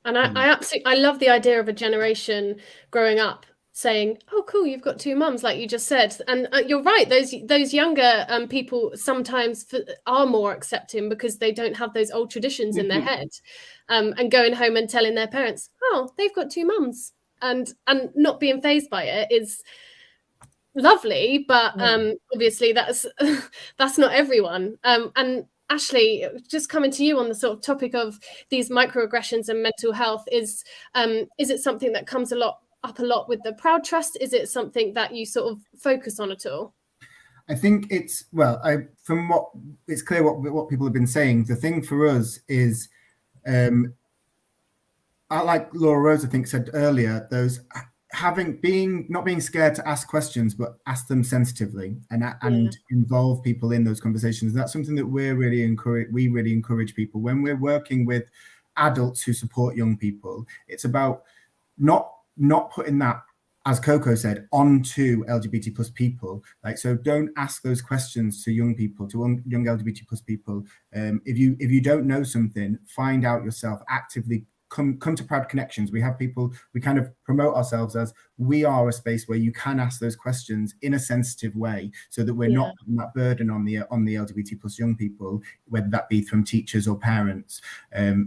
[SPEAKER 1] And I love the idea of a generation growing up saying, oh, cool, you've got two mums, like you just said. And you're right, those younger people sometimes are more accepting because they don't have those old traditions in their head, and going home and telling their parents, oh, they've got two mums, and not being fazed by it is lovely. But obviously that's not everyone. And Ashley, just coming to you on the sort of topic of these microaggressions and mental health, is it something that comes up a lot with the Proud Trust? Is it something that you sort of focus on at all?
[SPEAKER 3] I think it's, well, from what it's clear what people have been saying, the thing for us is, like Laura Rose, I think, said earlier, those not being scared to ask questions, but ask them sensitively and involve people in those conversations. That's something that we really encourage people when we're working with adults who support young people. It's about not putting that, as Coco said, onto LGBT plus people. Like, so don't ask those questions to young people, to young LGBT plus people. If you don't know something, find out yourself. Actively come to Proud Connections. We have people, we kind of promote ourselves as, we are a space where you can ask those questions in a sensitive way, so that we're not putting that burden on the LGBT plus young people, whether that be from teachers or parents.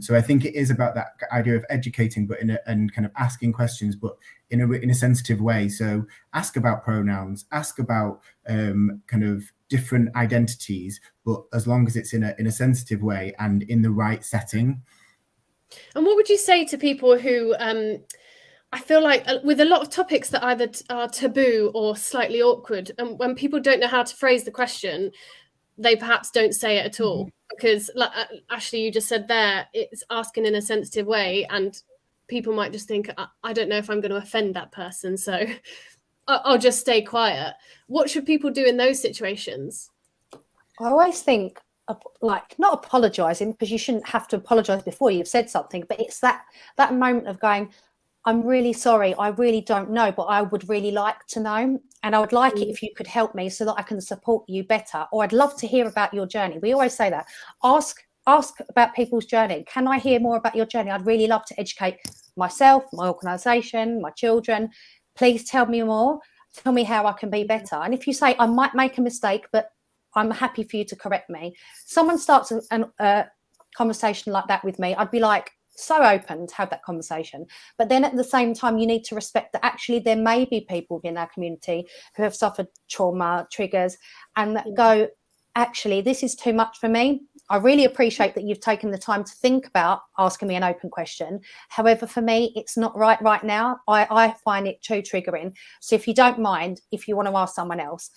[SPEAKER 3] So I think it is about that idea of educating, but and kind of asking questions, but in a sensitive way. So ask about pronouns, ask about kind of different identities, but as long as it's in a sensitive way and in the right setting.
[SPEAKER 1] And what would you say to people who, I feel like with a lot of topics that either are taboo or slightly awkward, and when people don't know how to phrase the question, they perhaps don't say it at all, because like Ashley, you just said there, it's asking in a sensitive way, and people might just think, I don't know if I'm going to offend that person, so I'll just stay quiet. What should people do in those situations?
[SPEAKER 4] I always think, like, not apologising, because you shouldn't have to apologise before you've said something, but it's that moment of going, I'm really sorry, I really don't know, but I would really like to know, and I would like it if you could help me so that I can support you better, or I'd love to hear about your journey. We always say that. Ask about people's journey. Can I hear more about your journey? I'd really love to educate myself, my organisation, my children. Please tell me more. Tell me how I can be better. And if you say, I might make a mistake, but I'm happy for you to correct me. Someone starts a conversation like that with me, I'd be like, so open to have that conversation. But then at the same time, you need to respect that actually there may be people within our community who have suffered trauma, triggers, and that go, actually, this is too much for me. I really appreciate that you've taken the time to think about asking me an open question. However, for me, it's not right now. I find it too triggering. So if you don't mind, if you want to ask someone else,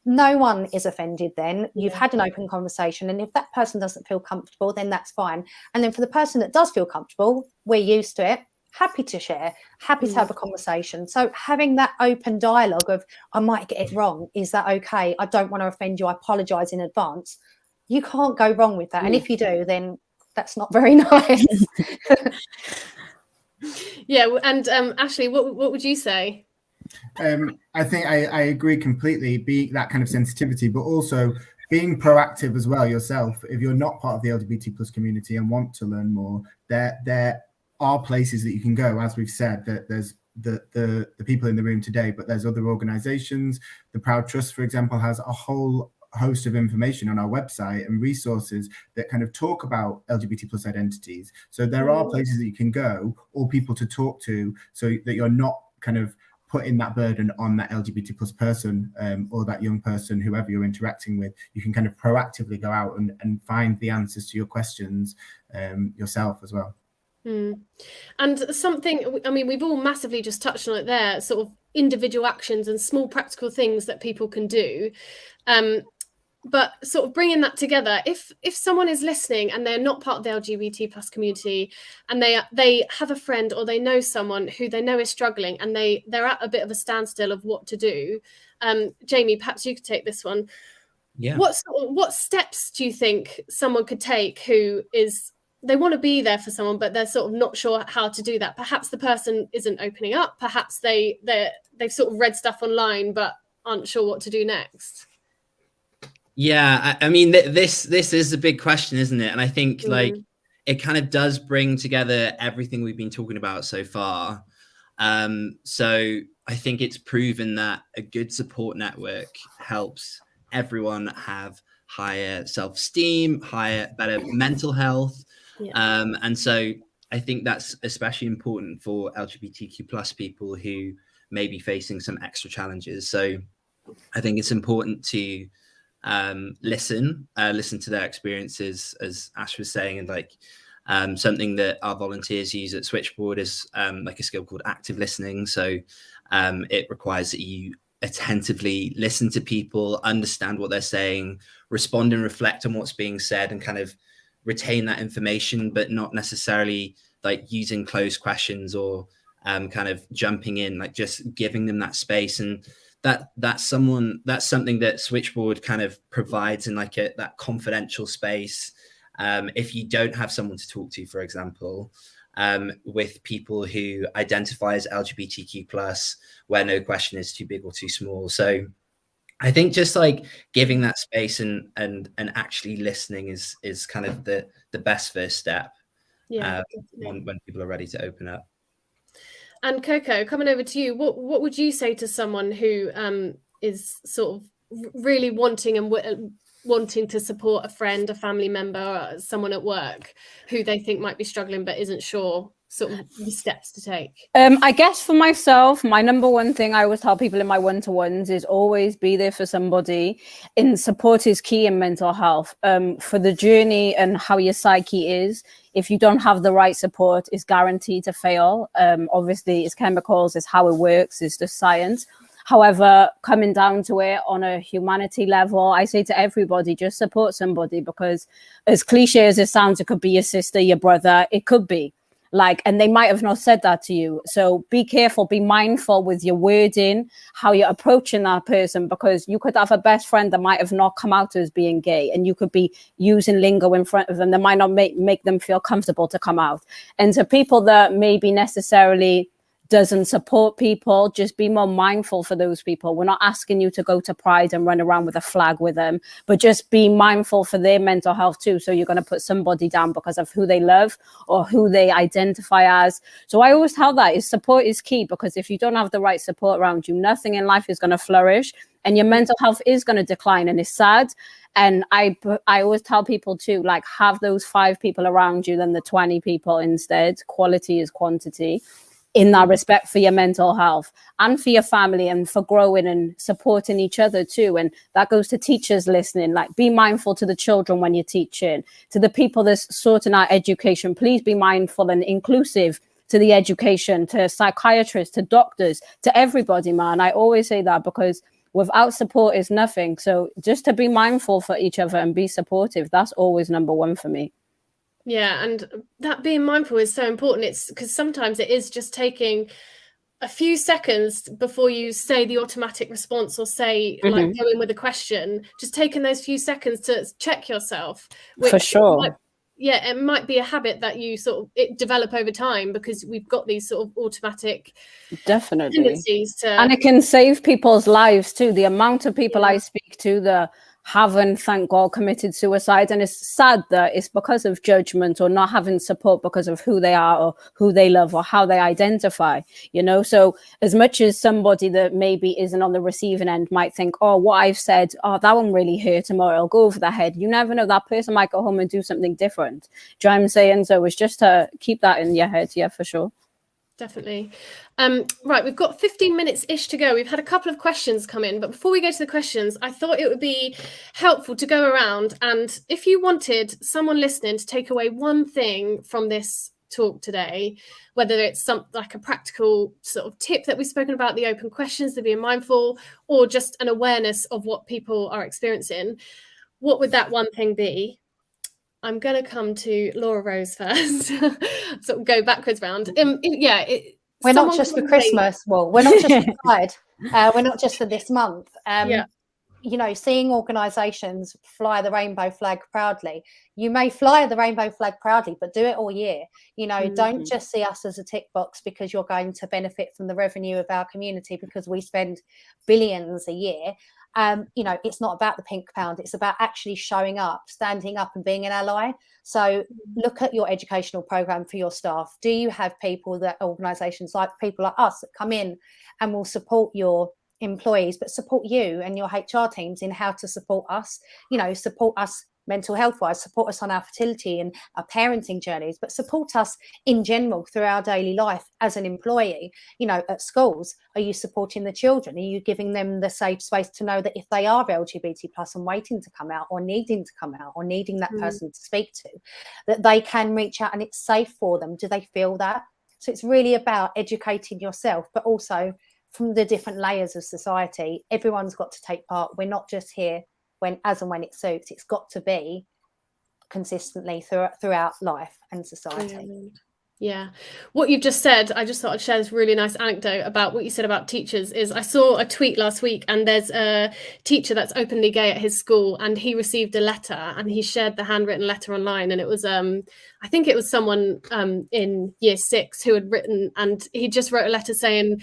[SPEAKER 4] no one is offended then. You've had an open conversation. And if that person doesn't feel comfortable, then that's fine. And then for the person that does feel comfortable, we're used to it. Happy to share, happy to have a conversation. So having that open dialogue of, I might get it wrong. Is that okay? I don't want to offend you. I apologise in advance. You can't go wrong with that. And if you do, then that's not very nice.
[SPEAKER 1] Yeah. And Ashley, what would you say?
[SPEAKER 3] I think I agree completely, being that kind of sensitivity, but also being proactive as well yourself. If you're not part of the LGBT plus community and want to learn more, there are places that you can go. As we've said, that there's the people in the room today, but there's other organizations. The Proud Trust, for example, has a whole host of information on our website and resources that kind of talk about LGBT plus identities. So there are places that you can go, or people to talk to, so that you're not kind of putting that burden on that LGBT plus person or that young person, whoever you're interacting with. You can kind of proactively go out and find the answers to your questions yourself as well.
[SPEAKER 1] And something, I mean, we've all massively just touched on it there, sort of individual actions and small practical things that people can do. But sort of bringing that together, if someone is listening and they're not part of the LGBT plus community, and they have a friend or they know someone who they know is struggling, and they're at a bit of a standstill of what to do, Jamie, perhaps you could take this one.
[SPEAKER 2] Yeah.
[SPEAKER 1] What steps do you think someone could take who is, they want to be there for someone, but they're sort of not sure how to do that? Perhaps the person isn't opening up. Perhaps they've sort of read stuff online but aren't sure what to do next.
[SPEAKER 2] Yeah, I mean, this is a big question, isn't it? And I think like it kind of does bring together everything we've been talking about so far. So I think it's proven that a good support network helps everyone have higher self-esteem, better mental health. Yeah. And so I think that's especially important for LGBTQ plus people who may be facing some extra challenges. So I think it's important to listen to their experiences, as Ash was saying, and like something that our volunteers use at Switchboard is like a skill called active listening. So it requires that you attentively listen to people, understand what they're saying, respond and reflect on what's being said, and kind of retain that information, but not necessarily like using closed questions or kind of jumping in, like just giving them that space. And that's something that Switchboard kind of provides in like that confidential space. If you don't have someone to talk to, for example, with people who identify as LGBTQ plus, where no question is too big or too small. So I think just like giving that space and actually listening is kind of the best first step. Yeah, when people are ready to open up.
[SPEAKER 1] And Coco, coming over to you, what would you say to someone who is sort of really wanting to support a friend, a family member, someone at work who they think might be struggling but isn't sure sort of the steps to take?
[SPEAKER 5] I guess for myself, my number one thing I always tell people in my one-to-ones is always be there for somebody. And support is key in mental health. For the journey and how your psyche is, if you don't have the right support, it's guaranteed to fail. Obviously, it's chemicals, it's how it works, it's the science. However, coming down to it on a humanity level, I say to everybody, just support somebody, because as cliche as it sounds, it could be your sister, your brother, it could be. Like, and they might have not said that to you. So be careful, be mindful with your wording, how you're approaching that person, because you could have a best friend that might have not come out as being gay, and you could be using lingo in front of them that might not make them feel comfortable to come out. And to people that maybe necessarily doesn't support people, just be more mindful for those people. We're not asking you to go to Pride and run around with a flag with them, but just be mindful for their mental health too. So you're going to put somebody down because of who they love or who they identify as. So I always tell that is support is key, because if you don't have the right support around you, nothing in life is going to flourish, and your mental health is going to decline, and it's sad. And I always tell people to, like, have those 5 people around you than the 20 people instead. Quality is quantity, in that respect, for your mental health and for your family, and for growing and supporting each other too. And that goes to teachers listening, like, be mindful to the children when you're teaching, to the people that's sorting out education. Please be mindful and inclusive to the education, to psychiatrists, to doctors, to everybody, man. I always say that, because without support is nothing. So just to be mindful for each other and be supportive, that's always number one for me.
[SPEAKER 1] Yeah, and that being mindful is so important. It's because sometimes it is just taking a few seconds before you say the automatic response, or say like go in with a question, just taking those few seconds to check yourself.
[SPEAKER 5] For sure.
[SPEAKER 1] It might be a habit that you develop over time, because we've got these sort of automatic tendencies to...
[SPEAKER 5] And it can save people's lives too. The amount of people I speak to that haven't, thank God, committed suicide, and it's sad that it's because of judgment or not having support because of who they are or who they love or how they identify, you know. So as much as somebody that maybe isn't on the receiving end might think, oh, what I've said, oh, that one really hurt them, or it'll go over their head, you never know, that person might go home and do something different. Do you know what I'm saying? So it's just to keep that in your head. Yeah, for sure.
[SPEAKER 1] Definitely. Right, we've got 15 minutes-ish to go. We've had a couple of questions come in, but before we go to the questions, I thought it would be helpful to go around, and if you wanted someone listening to take away one thing from this talk today, whether it's something like a practical sort of tip that we've spoken about, the open questions, the being mindful, or just an awareness of what people are experiencing, what would that one thing be? I'm going to come to Laura Rose first, sort of go backwards round.
[SPEAKER 4] We're not just for Christmas. Well, we're not just for Pride. We're not just for this month. You know, seeing organisations fly the rainbow flag proudly. You may fly the rainbow flag proudly, but do it all year. You know, don't just see us as a tick box because you're going to benefit from the revenue of our community because we spend billions a year. You know, it's not about the pink pound. It's about actually showing up, standing up and being an ally. So look at your educational program for your staff. Do you have people, that organisations like people like us that come in and will support your employees, but support you and your HR teams in how to support us, you know, support us mental health wise, support us on our fertility and our parenting journeys, but support us in general through our daily life as an employee. You know, at schools, are you supporting the children? Are you giving them the safe space to know that if they are LGBT plus and waiting to come out or needing to come out or needing that person to speak to, that they can reach out and it's safe for them? Do they feel that? So it's really about educating yourself, but also from the different layers of society. Everyone's got to take part. We're not just here when it suits. It's got to be consistently throughout life and society.
[SPEAKER 1] Yeah, what you've just said, I just thought I'd share this really nice anecdote about what you said about teachers. Is I saw a tweet last week, and there's a teacher that's openly gay at his school, and he received a letter, and he shared the handwritten letter online, and it was I think it was someone in year 6 who had written, and he just wrote a letter saying,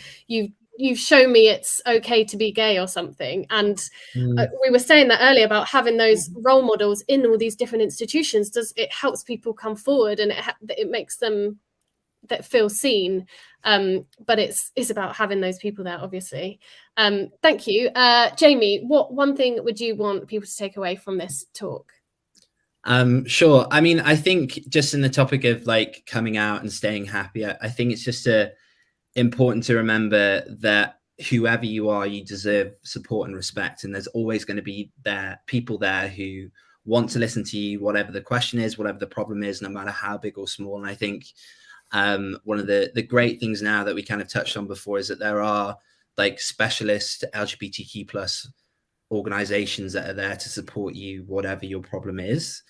[SPEAKER 1] you've shown me it's okay to be gay or something. And we were saying that earlier about having those role models in all these different institutions. It helps people come forward, and it makes them that feel seen. But it's about having those people there, obviously. Thank you. Jamie, what one thing would you want people to take away from this talk?
[SPEAKER 2] Sure. I mean, I think just in the topic of like coming out and staying happy, I think it's just important to remember that whoever you are, you deserve support and respect. And there's always going to be people there who want to listen to you, whatever the question is, whatever the problem is, no matter how big or small. And I think one of the great things now that we kind of touched on before is that there are like specialist LGBTQ plus organizations that are there to support you, whatever your problem is.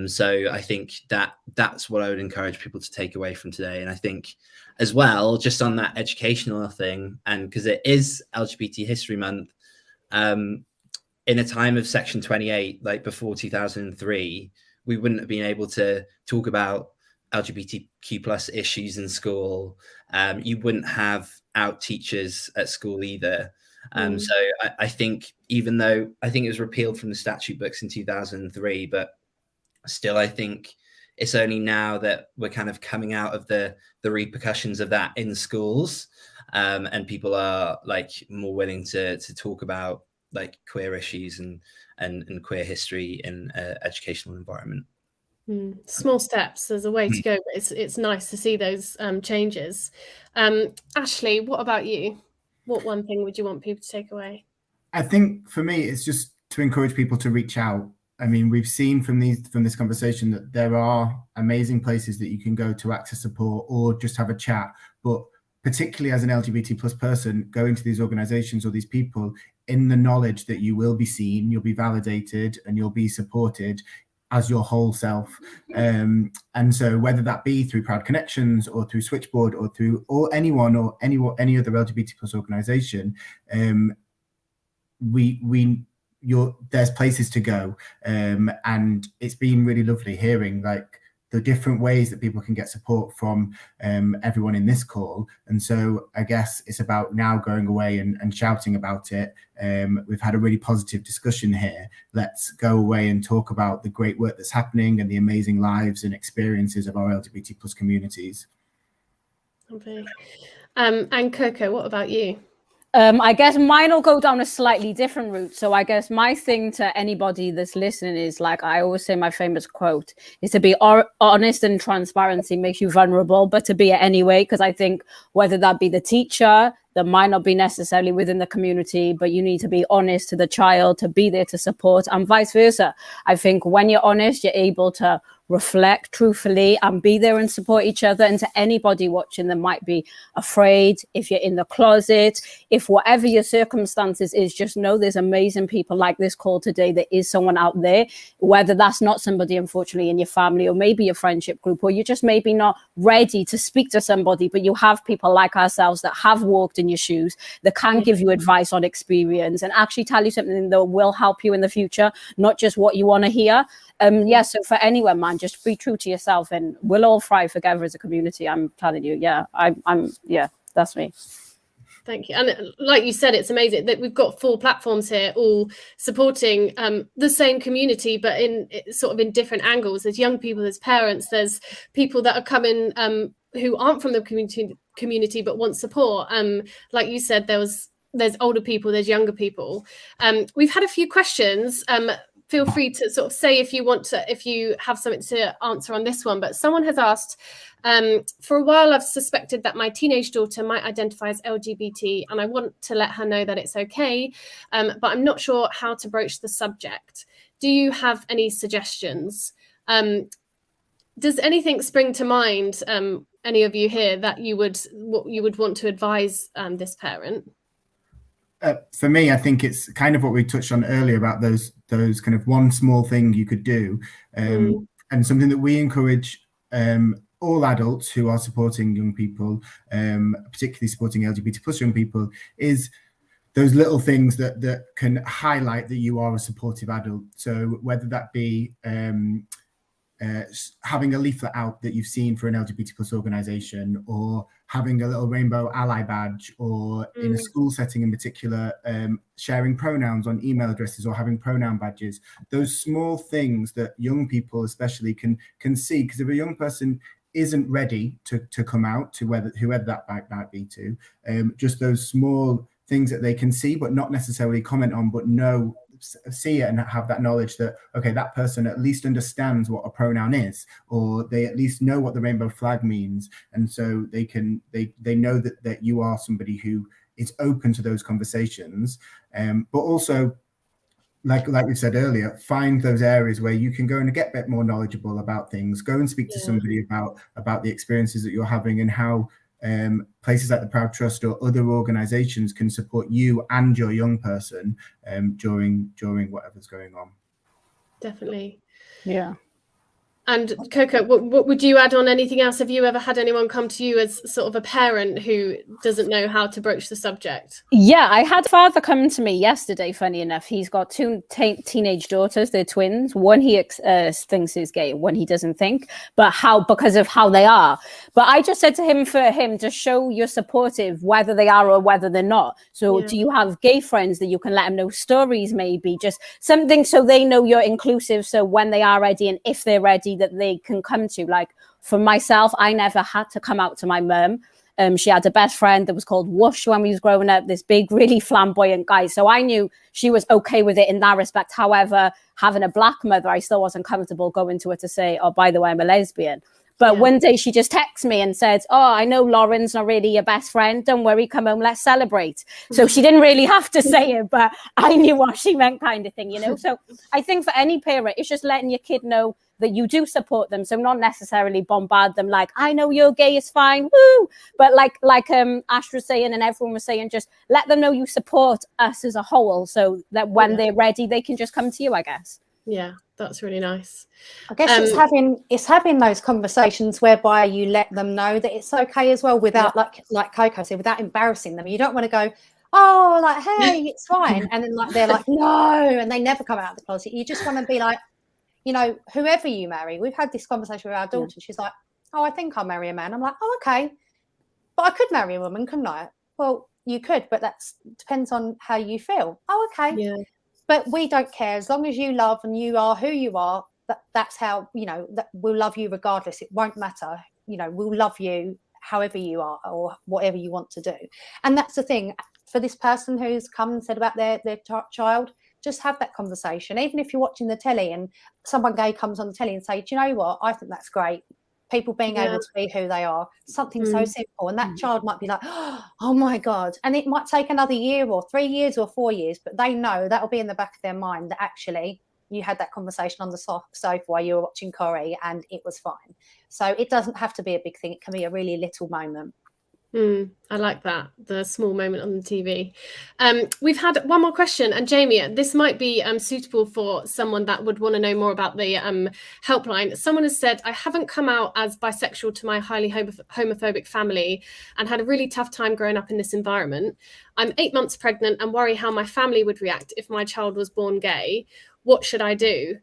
[SPEAKER 2] So I think that's what I would encourage people to take away from today. And I think as well, just on that educational thing, and because it is LGBT History Month, in a time of Section 28, like before 2003, we wouldn't have been able to talk about LGBTQ plus issues in school. You wouldn't have out teachers at school either. So I think, even though I think it was repealed from the statute books in 2003, but still, I think it's only now that we're kind of coming out of the repercussions of that in schools, and people are like more willing to talk about like queer issues and queer history in an educational environment.
[SPEAKER 1] Small steps, there's a way to go, but it's nice to see those changes. Ashley, what about you? What one thing would you want people to take away?
[SPEAKER 3] I think for me, it's just to encourage people to reach out. I mean, we've seen from this conversation that there are amazing places that you can go to access support or just have a chat. But particularly as an LGBT plus person, going to these organizations or these people in the knowledge that you will be seen, you'll be validated, and you'll be supported as your whole self. And so whether that be through Proud Connections or through Switchboard or through any other LGBT plus organization, there's places to go. And it's been really lovely hearing like the different ways that people can get support from everyone in this call. And so I guess it's about now going away and shouting about it. We've had a really positive discussion here. Let's go away and talk about the great work that's happening and the amazing lives and experiences of our LGBT plus communities.
[SPEAKER 1] Okay. And Coco, what about you?
[SPEAKER 5] I guess mine will go down a slightly different route. So I guess my thing to anybody that's listening is, like I always say, my famous quote is to be honest, and transparency makes you vulnerable, but to be it anyway. Because I think whether that be the teacher that might not be necessarily within the community, but you need to be honest to the child, to be there to support, and vice versa. I think when you're honest, you're able to reflect truthfully and be there and support each other. And to anybody watching that might be afraid, if you're in the closet, if whatever your circumstances is, just know there's amazing people like this call today. There is someone out there, whether that's not somebody unfortunately in your family or maybe a friendship group, or you're just maybe not ready to speak to somebody, but you have people like ourselves that have walked in your shoes, that can give you advice on experience and actually tell you something that will help you in the future, not just what you want to hear. So for anyone, man, just be true to yourself, and we'll all thrive together as a community. I'm telling you. That's me.
[SPEAKER 1] Thank you. And like you said, it's amazing that we've got 4 platforms here, all supporting the same community, but in sort of in different angles. There's young people, there's parents, there's people that are coming who aren't from the community but want support. Like you said, there's older people, there's younger people. We've had a few questions. Feel free to sort of say if you have something to answer on this one. But someone has asked, for a while I've suspected that my teenage daughter might identify as LGBT, and I want to let her know that it's okay, but I'm not sure how to broach the subject. Do you have any suggestions? Does anything spring to mind, any of you here, that you would want to advise this parent?
[SPEAKER 3] For me, I think it's kind of what we touched on earlier about those kind of one small thing you could do, and something that we encourage all adults who are supporting young people, particularly supporting LGBT plus young people, is those little things that can highlight that you are a supportive adult. So whether that be having a leaflet out that you've seen for an LGBT plus organization, or having a little rainbow ally badge, or in a school setting in particular, sharing pronouns on email addresses or having pronoun badges. Those small things that young people especially can see, because if a young person isn't ready to come out to whoever that might be to, just those small things that they can see but not necessarily comment on, but see it and have that knowledge that, okay, that person at least understands what a pronoun is, or they at least know what the rainbow flag means, and so they know that you are somebody who is open to those conversations, but also, like we said earlier, find those areas where you can go and get a bit more knowledgeable about things. Go and speak to somebody about the experiences that you're having, and how places like the Proud Trust or other organizations can support you and your young person during whatever's going on.
[SPEAKER 1] Definitely.
[SPEAKER 5] Yeah.
[SPEAKER 1] And Coco, what would you add on? Anything else? Have you ever had anyone come to you as sort of a parent who doesn't know how to broach the subject?
[SPEAKER 5] Yeah, I had a father come to me yesterday, funny enough. He's got two teenage daughters, they're twins. One he thinks is gay, one he doesn't think, but because of how they are. But I just said to him, for him to show you're supportive, whether they are or whether they're not. So do you have gay friends that you can let them know stories, maybe just something so they know you're inclusive, so when they are ready and if they're ready that they can come to. Like for myself, I never had to come out to my mum. She had a best friend that was called Whoosh when we was growing up, this big, really flamboyant guy. So I knew she was okay with it in that respect. However, having a black mother, I still wasn't comfortable going to her to say, oh, by the way, I'm a lesbian. But one day she just texted me and said, oh, I know Lauren's not really your best friend. Don't worry, come home, let's celebrate. So she didn't really have to say it, but I knew what she meant, kind of thing, you know? So I think for any parent, it's just letting your kid know that you do support them. So not necessarily bombard them like, I know you're gay, it's fine, woo. But like Ash was saying and everyone was saying, just let them know you support us as a whole so that when they're ready, they can just come to you, I guess.
[SPEAKER 1] Yeah, that's really nice.
[SPEAKER 4] I guess it's having those conversations whereby you let them know that it's okay as well, without like Coco said, without embarrassing them. You don't want to go, oh, like, hey, it's fine, and then like they're like, no, and they never come out of the closet. You just want to be like, you know, whoever you marry. We've had this conversation with our daughter. She's like, oh, I think I'll marry a man. I'm like, oh, okay, but I could marry a woman, couldn't I? Well, you could, but that depends on how you feel. Oh, okay. Yeah. But we don't care, as long as you love and you are who you are. That's how, you know, that we'll love you regardless. It won't matter. You know, we'll love you however you are or whatever you want to do. And that's the thing for this person who's come and said about their child. Just have that conversation. Even if you're watching the telly and someone gay comes on the telly and say, do you know what? I think that's great. People being able to be who they are, something so simple. And that child might be like, oh my God. And it might take another year or 3 years or 4 years, but they know that'll be in the back of their mind that actually you had that conversation on the sofa while you were watching Corrie and it was fine. So it doesn't have to be a big thing. It can be a really little moment.
[SPEAKER 1] I like that, the small moment on the TV. We've had one more question, and Jamie, this might be suitable for someone that would want to know more about the helpline. Someone has said, I haven't come out as bisexual to my highly homophobic family and had a really tough time growing up in this environment. I'm 8 months pregnant and worry how my family would react if my child was born gay. What should I do?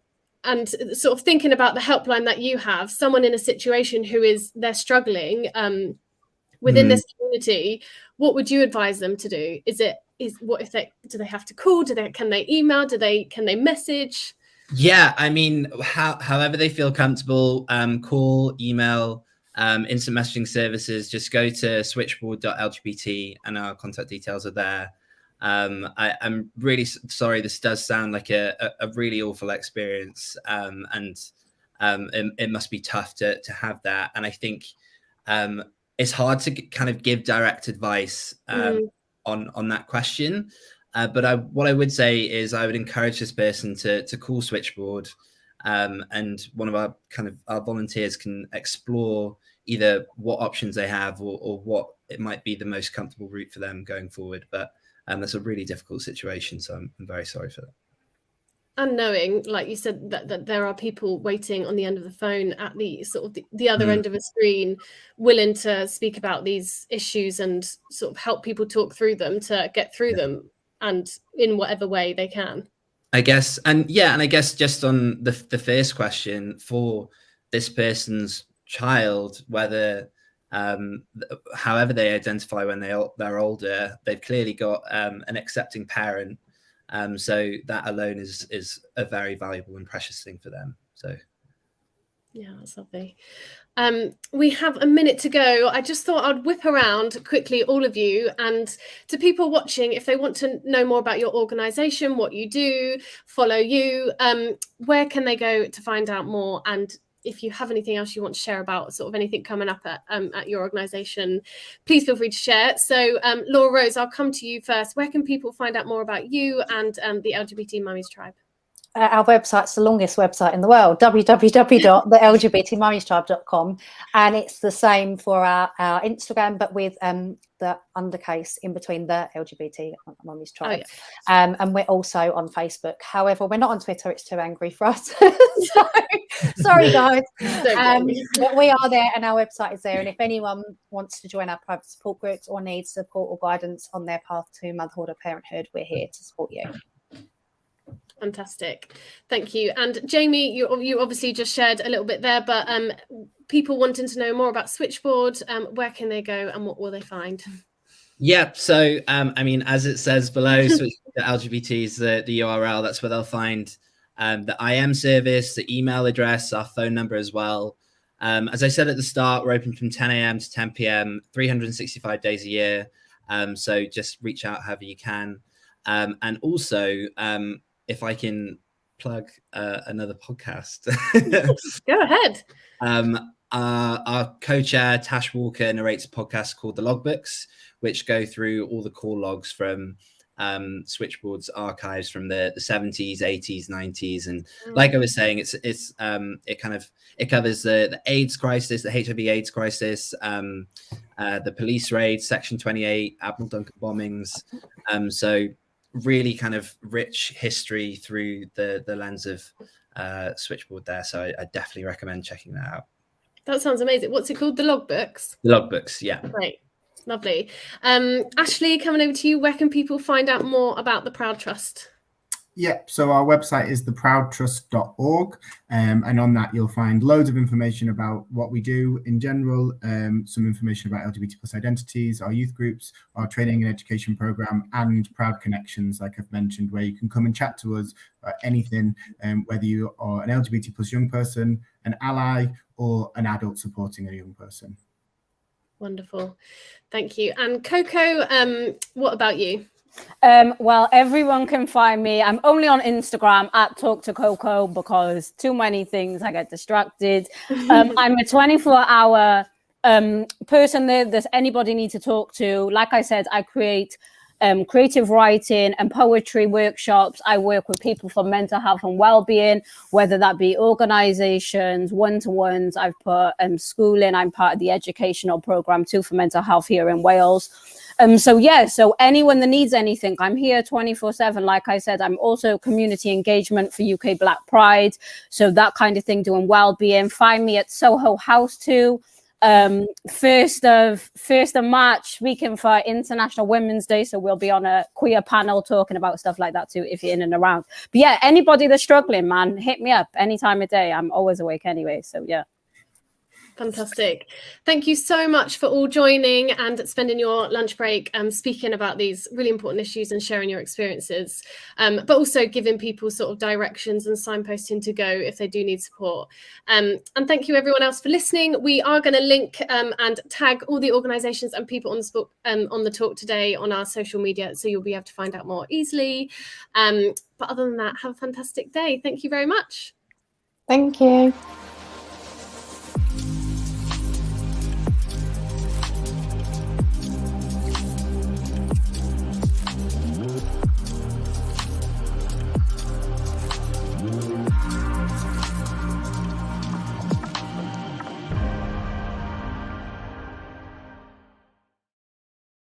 [SPEAKER 1] And sort of thinking about the helpline that you have, someone in a situation they're struggling within this community, what would you advise them to do? Do they have to call? Can they email? Can they message?
[SPEAKER 2] Yeah, I mean, however they feel comfortable, call, email, instant messaging services. Just go to switchboard.lgbt and our contact details are there. I'm really sorry. This does sound like a really awful experience, and it must be tough to have that. And I think it's hard to kind of give direct advice on that question. But what I would say is I would encourage this person to call Switchboard, and one of our volunteers can explore either what options they have or what it might be the most comfortable route for them going forward. But that's a really difficult situation, so I'm very sorry for that.
[SPEAKER 1] And knowing, like you said, that there are people waiting on the end of the phone at the sort of the other end of a screen, willing to speak about these issues and sort of help people talk through them to get through them, and in whatever way they can.
[SPEAKER 2] I guess, and I guess just on the first question for this person's child, whether however they identify when they're older, they've clearly got an accepting parent. So that alone is a very valuable and precious thing for them. So,
[SPEAKER 1] yeah, that's lovely. We have a minute to go. I just thought I'd whip around quickly, all of you, and to people watching, if they want to know more about your organisation, what you do, follow you, where can they go to find out more? And if you have anything else you want to share about sort of anything coming up at your organisation, please feel free to share. So Laura Rose, I'll come to you first. Where can people find out more about you and the LGBT Mummies Tribe?
[SPEAKER 4] our website's the longest website in the world, www.thelgbtmummiestribe.com, and it's the same for our Instagram, but with the undercase in between, the LGBT Mummies Tribe. And we're also on Facebook. However, we're not on Twitter, it's too angry for us. So, sorry guys. But we are there, and our website is there, and if anyone wants to join our private support groups or needs support or guidance on their path to motherhood or parenthood, we're here to support you.
[SPEAKER 1] Fantastic, thank you. And Jamie, you obviously just shared a little bit there, but people wanting to know more about Switchboard, where can they go and what will they find?
[SPEAKER 2] Yeah, so I mean, as it says below, Switchboard LGBT is the URL. That's where they'll find the IM service, the email address, our phone number as well. As I said at the start, we're open from 10 a.m. to 10 p.m, 365 days a year. So just reach out however you can. And also, if I can plug another podcast.
[SPEAKER 1] Go ahead.
[SPEAKER 2] Our co-chair, Tash Walker, narrates a podcast called The Logbooks, which go through all the call logs from Switchboard's archives from the 70s, 80s, 90s. And like I was saying, it covers the AIDS crisis, the HIV AIDS crisis, the police raids, Section 28, Admiral Duncan bombings. So really kind of rich history through the lens of Switchboard there. So I definitely recommend checking that out.
[SPEAKER 1] That sounds amazing. What's it called? The Logbooks? The
[SPEAKER 2] Logbooks, yeah.
[SPEAKER 1] Great. Lovely. Ashley, coming over to you, where can people find out more about the Proud Trust?
[SPEAKER 3] Yeah, so our website is theproudtrust.org, and on that you'll find loads of information about what we do in general, some information about LGBT plus identities, our youth groups, our training and education program, and Proud Connections, like I've mentioned, where you can come and chat to us about anything, whether you are an LGBT plus young person, an ally, or an adult supporting a young person.
[SPEAKER 1] Wonderful. Thank you. And Coco, what about you?
[SPEAKER 5] Well, everyone can find me. I'm only on Instagram at Talk to Coco because too many things, I get distracted. I'm a 24-hour person there's anybody need to talk to. Like I said, I create creative writing and poetry workshops. I work with people for mental health and well-being, whether that be organizations, one-to-ones. I've put schooling. I'm part of the educational program too for mental health here in Wales. So anyone that needs anything, I'm here 24/7. Like I said, I'm also community engagement for UK Black Pride. So that kind of thing, doing well-being. Find me at Soho House too. 1st of March, weekend for International Women's Day. So we'll be on a queer panel talking about stuff like that too, if you're in and around. But yeah, anybody that's struggling, man, hit me up any time of day. I'm always awake anyway. So yeah.
[SPEAKER 1] Fantastic. Thank you so much for all joining and spending your lunch break speaking about these really important issues and sharing your experiences, but also giving people sort of directions and signposting to go if they do need support. And thank you everyone else for listening. We are going to link and tag all the organisations and people on the talk today on our social media, so you'll be able to find out more easily. But other than that, have a fantastic day. Thank you very much.
[SPEAKER 4] Thank you.